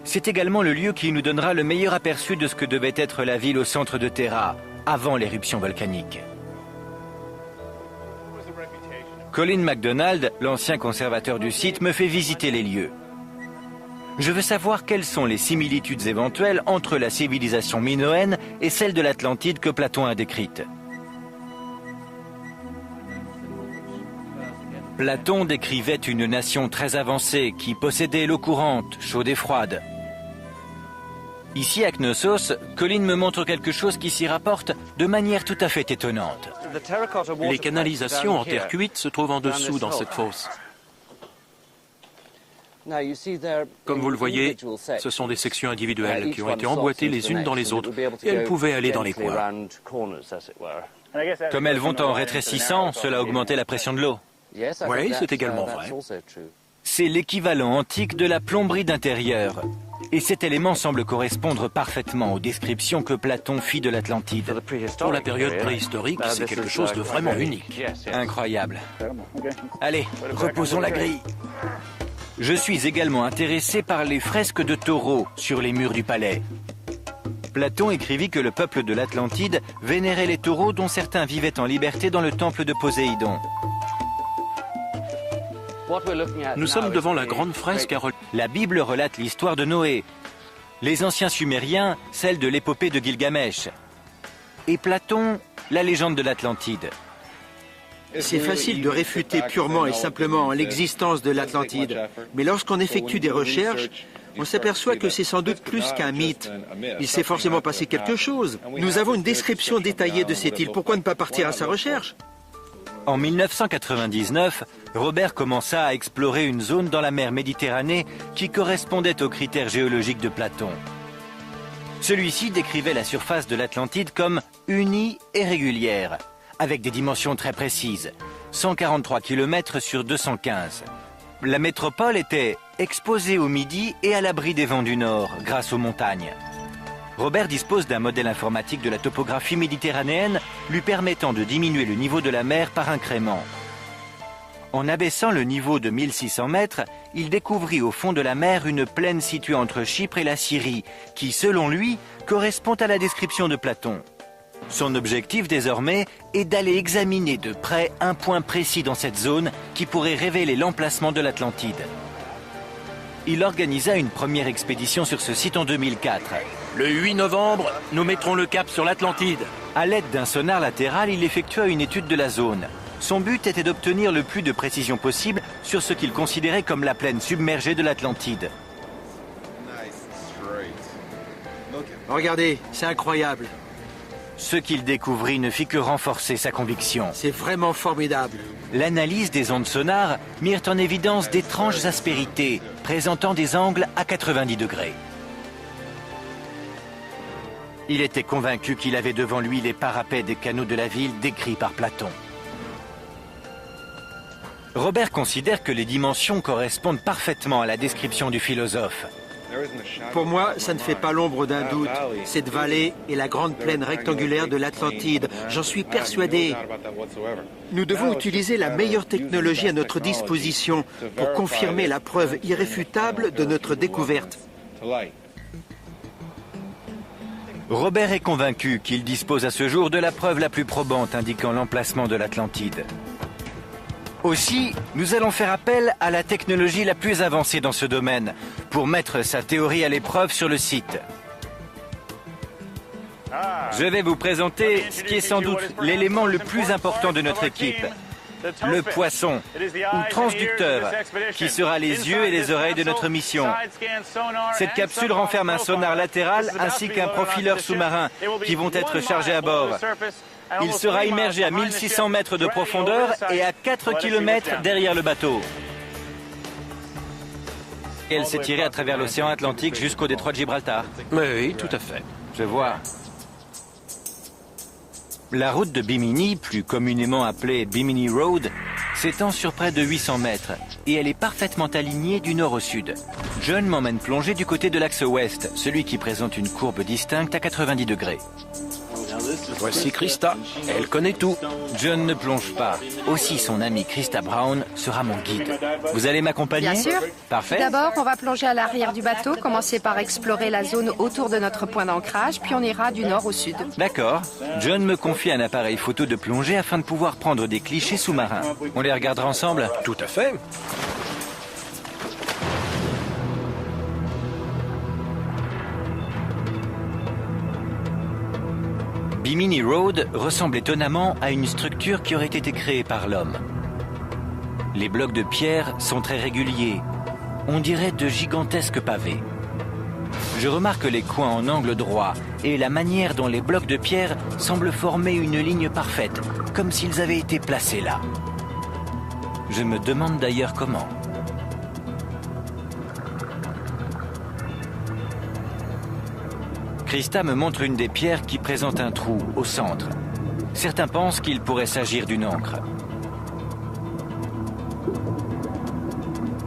C'est également le lieu qui nous donnera le meilleur aperçu de ce que devait être la ville au centre de Terra, avant l'éruption volcanique. Colin MacDonald, l'ancien conservateur du site, me fait visiter les lieux. Je veux savoir quelles sont les similitudes éventuelles entre la civilisation minoenne et celle de l'Atlantide que Platon a décrite. Platon décrivait une nation très avancée qui possédait l'eau courante, chaude et froide. Ici à Knossos, Colin me montre quelque chose qui s'y rapporte de manière tout à fait étonnante. Les canalisations en terre cuite se trouvent en dessous dans cette fosse. Comme vous le voyez, ce sont des sections individuelles qui ont été emboîtées les unes dans les autres et elles pouvaient aller dans les coins. Comme elles vont en rétrécissant, cela augmentait la pression de l'eau. Oui, c'est également vrai. C'est l'équivalent antique de la plomberie d'intérieur. Et cet élément semble correspondre parfaitement aux descriptions que Platon fit de l'Atlantide. Pour la période préhistorique, c'est quelque chose de vraiment unique. Incroyable. Allez, reposons la grille. Je suis également intéressé par les fresques de taureaux sur les murs du palais. Platon écrivit que le peuple de l'Atlantide vénérait les taureaux dont certains vivaient en liberté dans le temple de Poséidon. Nous sommes devant la grande fresque à relief. La Bible relate l'histoire de Noé, les anciens Sumériens, celle de l'épopée de Gilgamesh, et Platon, la légende de l'Atlantide. C'est facile de réfuter purement et simplement l'existence de l'Atlantide, mais lorsqu'on effectue des recherches, on s'aperçoit que c'est sans doute plus qu'un mythe. Il s'est forcément passé quelque chose. Nous avons une description détaillée de cette île. Pourquoi ne pas partir à sa recherche ? En 1999, Robert commença à explorer une zone dans la mer Méditerranée qui correspondait aux critères géologiques de Platon. Celui-ci décrivait la surface de l'Atlantide comme unie et régulière, avec des dimensions très précises, 143 km sur 215. La métropole était exposée au midi et à l'abri des vents du nord, grâce aux montagnes. Robert dispose d'un modèle informatique de la topographie méditerranéenne lui permettant de diminuer le niveau de la mer par incrément. En abaissant le niveau de 1600 mètres, il découvrit au fond de la mer une plaine située entre Chypre et la Syrie, qui, selon lui, correspond à la description de Platon. Son objectif désormais est d'aller examiner de près un point précis dans cette zone qui pourrait révéler l'emplacement de l'Atlantide. Il organisa une première expédition sur ce site en 2004. Le 8 novembre, nous mettrons le cap sur l'Atlantide. À l'aide d'un sonar latéral, il effectua une étude de la zone. Son but était d'obtenir le plus de précision possible sur ce qu'il considérait comme la plaine submergée de l'Atlantide. Regardez, c'est incroyable. Ce qu'il découvrit ne fit que renforcer sa conviction. C'est vraiment formidable. L'analyse des ondes sonars mirent en évidence d'étranges aspérités, présentant des angles à 90 degrés. Il était convaincu qu'il avait devant lui les parapets des canaux de la ville décrits par Platon. Robert considère que les dimensions correspondent parfaitement à la description du philosophe. Pour moi, ça ne fait pas l'ombre d'un doute. Cette vallée est la grande plaine rectangulaire de l'Atlantide. J'en suis persuadé. Nous devons utiliser la meilleure technologie à notre disposition pour confirmer la preuve irréfutable de notre découverte. Robert est convaincu qu'il dispose à ce jour de la preuve la plus probante indiquant l'emplacement de l'Atlantide. Aussi, nous allons faire appel à la technologie la plus avancée dans ce domaine pour mettre sa théorie à l'épreuve sur le site. Je vais vous présenter ce qui est sans doute l'élément le plus important de notre équipe, le poisson, ou transducteur, qui sera les yeux et les oreilles de notre mission. Cette capsule renferme un sonar latéral ainsi qu'un profileur sous-marin qui vont être chargés à bord. Il sera immergé à 1600 mètres de profondeur et à 4 km derrière le bateau. Elle s'est tirée à travers l'océan Atlantique jusqu'au détroit de Gibraltar. Oui, tout à fait. Je vois. La route de Bimini, plus communément appelée Bimini Road, s'étend sur près de 800 mètres et elle est parfaitement alignée du nord au sud. John m'emmène plonger du côté de l'axe ouest, celui qui présente une courbe distincte à 90 degrés. Voici Krista, elle connaît tout. John ne plonge pas. Aussi, son amie Krista Brown sera mon guide. Vous allez m'accompagner? Bien sûr. Parfait. D'abord, on va plonger à l'arrière du bateau, commencer par explorer la zone autour de notre point d'ancrage, puis on ira du nord au sud. D'accord. John me confie un appareil photo de plongée afin de pouvoir prendre des clichés sous-marins. On les regardera ensemble? Tout à fait. Bimini Road ressemble étonnamment à une structure qui aurait été créée par l'homme. Les blocs de pierre sont très réguliers. On dirait de gigantesques pavés. Je remarque les coins en angle droit et la manière dont les blocs de pierre semblent former une ligne parfaite, comme s'ils avaient été placés là. Je me demande d'ailleurs comment. Krista me montre une des pierres qui présente un trou au centre. Certains pensent qu'il pourrait s'agir d'une ancre.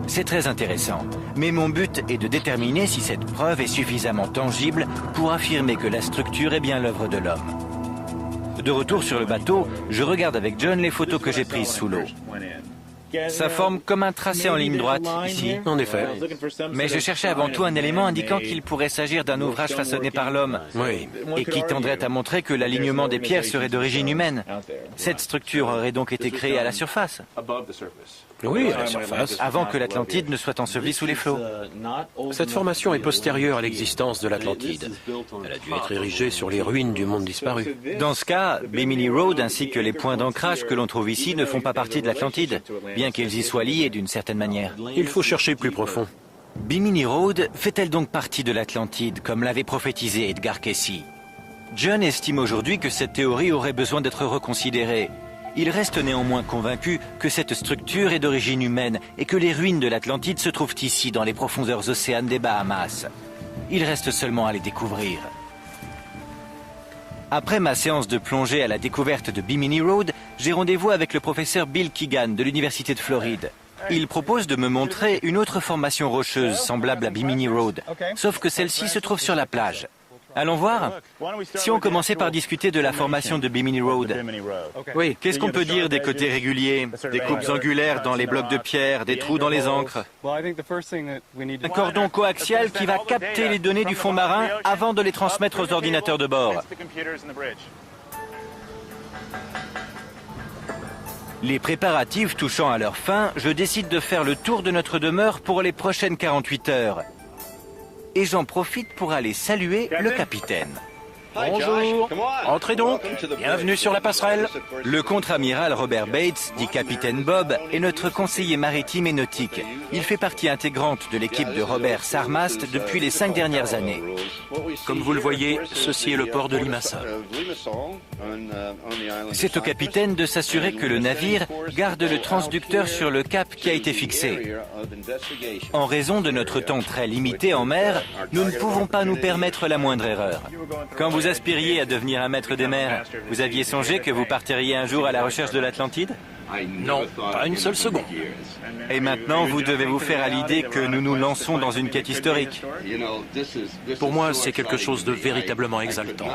C'est très intéressant, mais mon but est de déterminer si cette preuve est suffisamment tangible pour affirmer que la structure est bien l'œuvre de l'homme. De retour sur le bateau, je regarde avec John les photos que j'ai prises sous l'eau. Ça forme comme un tracé en ligne droite, ici. En effet. Mais je cherchais avant tout un élément indiquant qu'il pourrait s'agir d'un ouvrage façonné par l'homme. Oui. Et qui tendrait à montrer que l'alignement des pierres serait d'origine humaine. Cette structure aurait donc été créée à la surface. Oui, à la surface. Avant que l'Atlantide ne soit ensevelie sous les flots. Cette formation est postérieure à l'existence de l'Atlantide. Elle a dû être érigée sur les ruines du monde disparu. Dans ce cas, Bimini Road ainsi que les points d'ancrage que l'on trouve ici ne font pas partie de l'Atlantide, bien qu'ils y soient liés d'une certaine manière. Il faut chercher plus profond. Bimini Road fait-elle donc partie de l'Atlantide, comme l'avait prophétisé Edgar Cayce? John estime aujourd'hui que cette théorie aurait besoin d'être reconsidérée. Il reste néanmoins convaincu que cette structure est d'origine humaine et que les ruines de l'Atlantide se trouvent ici, dans les profondeurs océanes des Bahamas. Il reste seulement à les découvrir. Après ma séance de plongée à la découverte de Bimini Road, j'ai rendez-vous avec le professeur Bill Keegan de l'Université de Floride. Il propose de me montrer une autre formation rocheuse semblable à Bimini Road, sauf que celle-ci se trouve sur la plage. Allons voir. Si on commençait par discuter de la formation de Bimini Road. Oui, qu'est-ce qu'on peut dire des côtés réguliers, des coupes angulaires dans les blocs de pierre, des trous dans les ancres? Un cordon coaxial qui va capter les données du fond marin avant de les transmettre aux ordinateurs de bord. Les préparatifs touchant à leur fin, je décide de faire le tour de notre demeure pour les prochaines 48 heures. Et j'en profite pour aller saluer le capitaine. Bonjour. Entrez donc. Bienvenue sur la passerelle. Le contre-amiral Robert Bates, dit capitaine Bob, est notre conseiller maritime et nautique. Il fait partie intégrante de l'équipe de Robert Sarmast depuis les 5 dernières années. Comme vous le voyez, ceci est le port de Limassol. C'est au capitaine de s'assurer que le navire garde le transducteur sur le cap qui a été fixé. En raison de notre temps très limité en mer, nous ne pouvons pas nous permettre la moindre erreur. Quand vous aspiriez à devenir un maître des mers, vous aviez songé que vous partiriez un jour à la recherche de l'Atlantide? Non, pas une seule seconde. Et maintenant, vous devez vous faire à l'idée que nous nous lançons dans une quête historique. Pour moi, c'est quelque chose de véritablement exaltant.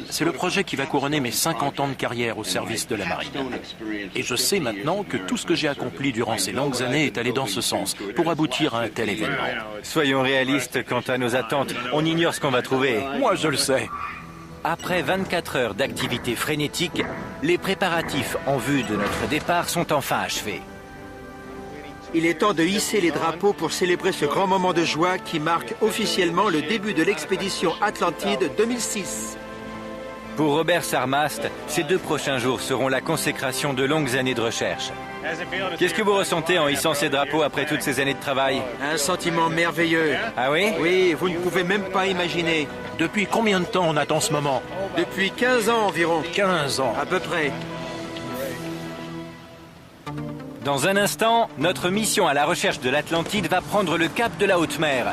C'est le projet qui va couronner mes 50 ans de carrière au service de la marine. Et je sais maintenant que tout ce que j'ai accompli durant ces longues années est allé dans ce sens, pour aboutir à un tel événement. Soyons réalistes quant à nos attentes. On ignore ce qu'on va trouver. Moi, je le sais. Après 24 heures d'activité frénétique, les préparatifs en vue de notre départ sont enfin achevés. Il est temps de hisser les drapeaux pour célébrer ce grand moment de joie qui marque officiellement le début de l'expédition Atlantide 2006. Pour Robert Sarmast, ces 2 prochains jours seront la consécration de longues années de recherche. Qu'est-ce que vous ressentez en hissant ces drapeaux après toutes ces années de travail? Un sentiment merveilleux. Ah oui? Oui, vous ne pouvez même pas imaginer. Depuis combien de temps on attend ce moment? Depuis 15 ans environ. 15 ans. À peu près. Dans un instant, notre mission à la recherche de l'Atlantide va prendre le cap de la haute mer.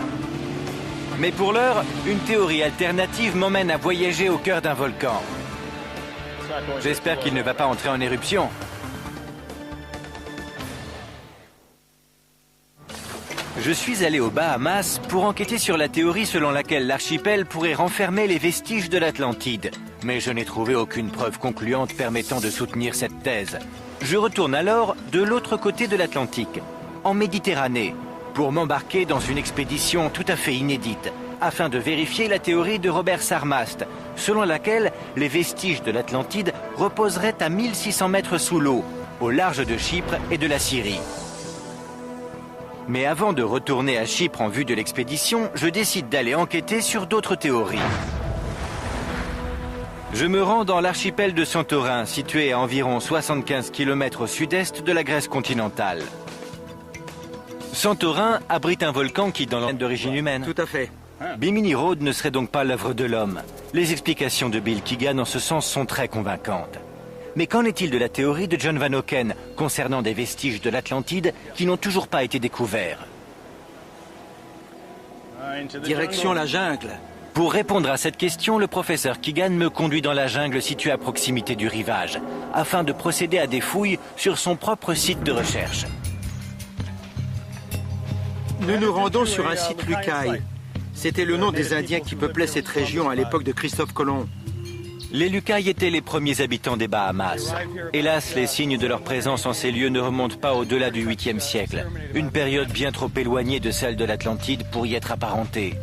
Mais pour l'heure, une théorie alternative m'emmène à voyager au cœur d'un volcan. J'espère qu'il ne va pas entrer en éruption. Je suis allé aux Bahamas pour enquêter sur la théorie selon laquelle l'archipel pourrait renfermer les vestiges de l'Atlantide. Mais je n'ai trouvé aucune preuve concluante permettant de soutenir cette thèse. Je retourne alors de l'autre côté de l'Atlantique, en Méditerranée, pour m'embarquer dans une expédition tout à fait inédite, afin de vérifier la théorie de Robert Sarmast, selon laquelle les vestiges de l'Atlantide reposeraient à 1600 mètres sous l'eau, au large de Chypre et de la Syrie. Mais avant de retourner à Chypre en vue de l'expédition, je décide d'aller enquêter sur d'autres théories. Je me rends dans l'archipel de Santorin, situé à environ 75 km au sud-est de la Grèce continentale. Santorin abrite un volcan qui, dans l'ordre d'origine humaine. Tout à fait. Bimini Road ne serait donc pas l'œuvre de l'homme. Les explications de Bill Keegan en ce sens sont très convaincantes. Mais qu'en est-il de la théorie de John Van Auken concernant des vestiges de l'Atlantide qui n'ont toujours pas été découverts? Direction la jungle. Pour répondre à cette question, le professeur Keegan me conduit dans la jungle située à proximité du rivage, afin de procéder à des fouilles sur son propre site de recherche. Nous nous rendons sur un site Lucaille. C'était le nom des Indiens qui peuplaient cette région à l'époque de Christophe Colomb. Les Lucailles étaient les premiers habitants des Bahamas. Hélas, les signes de leur présence en ces lieux ne remontent pas au-delà du 8e siècle, une période bien trop éloignée de celle de l'Atlantide pour y être apparentée.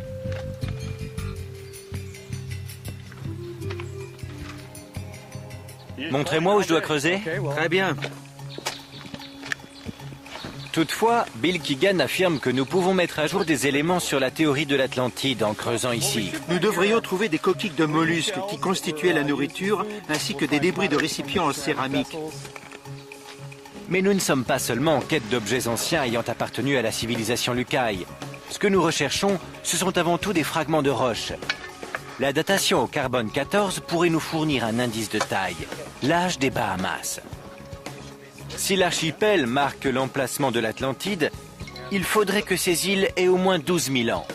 Montrez-moi où je dois creuser. Très bien. Toutefois, Bill Keegan affirme que nous pouvons mettre à jour des éléments sur la théorie de l'Atlantide en creusant ici. Nous devrions trouver des coquilles de mollusques qui constituaient la nourriture, ainsi que des débris de récipients en céramique. Mais nous ne sommes pas seulement en quête d'objets anciens ayant appartenu à la civilisation Lucaille. Ce que nous recherchons, ce sont avant tout des fragments de roches. La datation au carbone 14 pourrait nous fournir un indice de taille, l'âge des Bahamas. Si l'archipel marque l'emplacement de l'Atlantide, il faudrait que ces îles aient au moins 12 000 ans.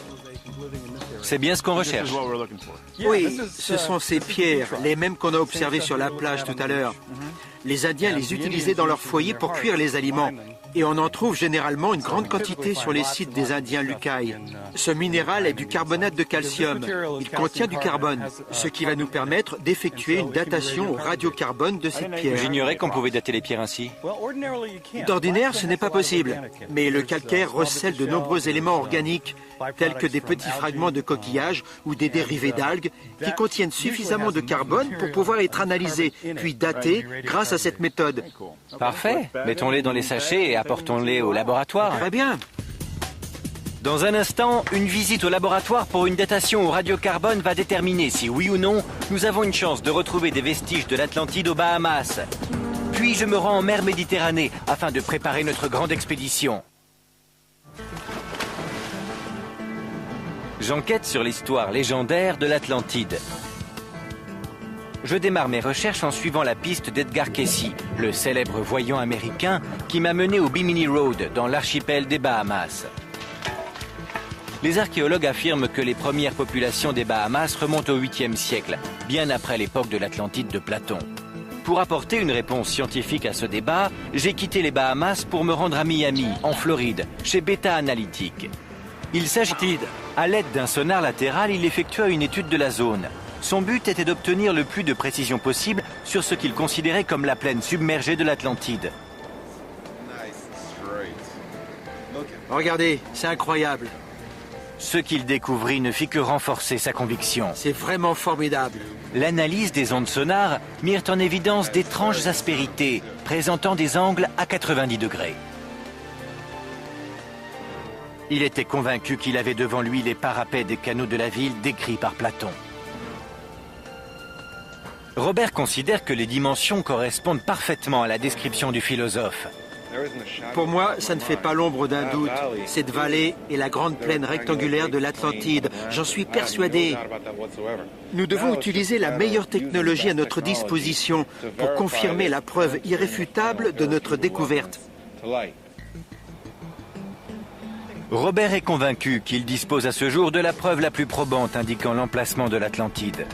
C'est bien ce qu'on recherche. Oui, ce sont ces pierres, les mêmes qu'on a observées sur la plage tout à l'heure. Les Indiens les utilisaient dans leur foyer pour cuire les aliments. Et on en trouve généralement une grande quantité sur les sites des Indiens Lucailles. Ce minéral est du carbonate de calcium. Il contient du carbone, ce qui va nous permettre d'effectuer une datation au radiocarbone de cette pierre. J'ignorais qu'on pouvait dater les pierres ainsi. D'ordinaire, ce n'est pas possible. Mais le calcaire recèle de nombreux éléments organiques, tels que des petits fragments de coquillages ou des dérivés d'algues, qui contiennent suffisamment de carbone pour pouvoir être analysés, puis datés grâce à cette méthode. Parfait. Mettons-les dans les sachets et apportons-les au laboratoire. Très bien. Dans un instant, une visite au laboratoire pour une datation au radiocarbone va déterminer si oui ou non nous avons une chance de retrouver des vestiges de l'Atlantide aux Bahamas. Puis je me rends en mer Méditerranée afin de préparer notre grande expédition. J'enquête sur l'histoire légendaire de l'Atlantide. Je démarre mes recherches en suivant la piste d'Edgar Cayce, le célèbre voyant américain qui m'a mené au Bimini Road, dans l'archipel des Bahamas. Les archéologues affirment que les premières populations des Bahamas remontent au 8e siècle, bien après l'époque de l'Atlantide de Platon. Pour apporter une réponse scientifique à ce débat, j'ai quitté les Bahamas pour me rendre à Miami, en Floride, chez Beta Analytic. Il s'agit, à l'aide d'un sonar latéral, il effectua une étude de la zone. Son but était d'obtenir le plus de précision possible sur ce qu'il considérait comme la plaine submergée de l'Atlantide. Regardez, c'est incroyable. Ce qu'il découvrit ne fit que renforcer sa conviction. C'est vraiment formidable. L'analyse des ondes sonars mirent en évidence d'étranges aspérités, présentant des angles à 90 degrés. Il était convaincu qu'il avait devant lui les parapets des canaux de la ville décrits par Platon. Robert considère que les dimensions correspondent parfaitement à la description du philosophe. Pour moi, ça ne fait pas l'ombre d'un doute. Cette vallée est la grande plaine rectangulaire de l'Atlantide. J'en suis persuadé. Nous devons utiliser la meilleure technologie à notre disposition pour confirmer la preuve irréfutable de notre découverte. Robert est convaincu qu'il dispose à ce jour de la preuve la plus probante indiquant l'emplacement de l'Atlantide.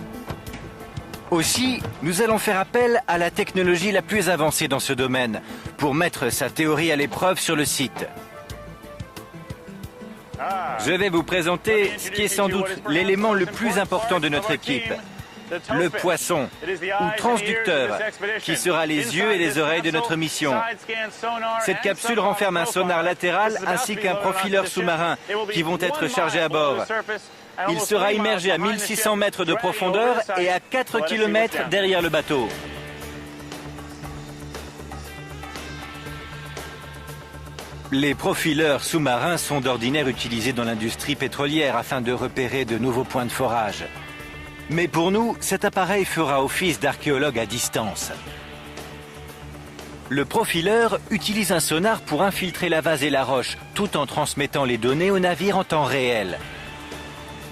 Aussi, nous allons faire appel à la technologie la plus avancée dans ce domaine pour mettre sa théorie à l'épreuve sur le site. Je vais vous présenter ce qui est sans doute l'élément le plus important de notre équipe, le poisson, ou transducteur, qui sera les yeux et les oreilles de notre mission. Cette capsule renferme un sonar latéral ainsi qu'un profileur sous-marin qui vont être chargés à bord. Il sera immergé à 1600 mètres de profondeur et à 4 km derrière le bateau. Les profileurs sous-marins sont d'ordinaire utilisés dans l'industrie pétrolière afin de repérer de nouveaux points de forage. Mais pour nous, cet appareil fera office d'archéologue à distance. Le profileur utilise un sonar pour infiltrer la vase et la roche, tout en transmettant les données au navire en temps réel.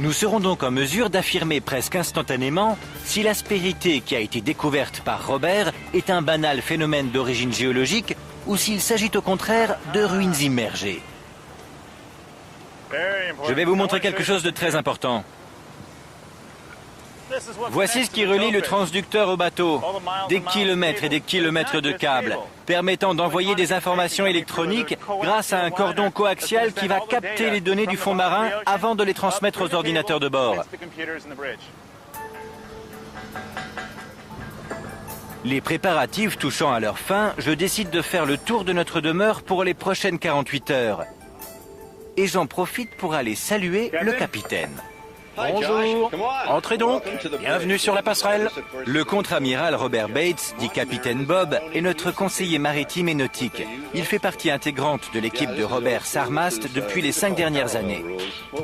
Nous serons donc en mesure d'affirmer presque instantanément si l'aspérité qui a été découverte par Robert est un banal phénomène d'origine géologique ou s'il s'agit au contraire de ruines immergées. Je vais vous montrer quelque chose de très important. Voici ce qui relie le transducteur au bateau. Des kilomètres et des kilomètres de câbles, permettant d'envoyer des informations électroniques grâce à un cordon coaxial qui va capter les données du fond marin avant de les transmettre aux ordinateurs de bord. Les préparatifs touchant à leur fin, je décide de faire le tour de notre demeure pour les prochaines 48 heures. Et j'en profite pour aller saluer le capitaine. Bonjour, entrez donc, bienvenue sur la passerelle. Le contre-amiral Robert Bates, dit capitaine Bob, est notre conseiller maritime et nautique. Il fait partie intégrante de l'équipe de Robert Sarmast depuis les 5 dernières années.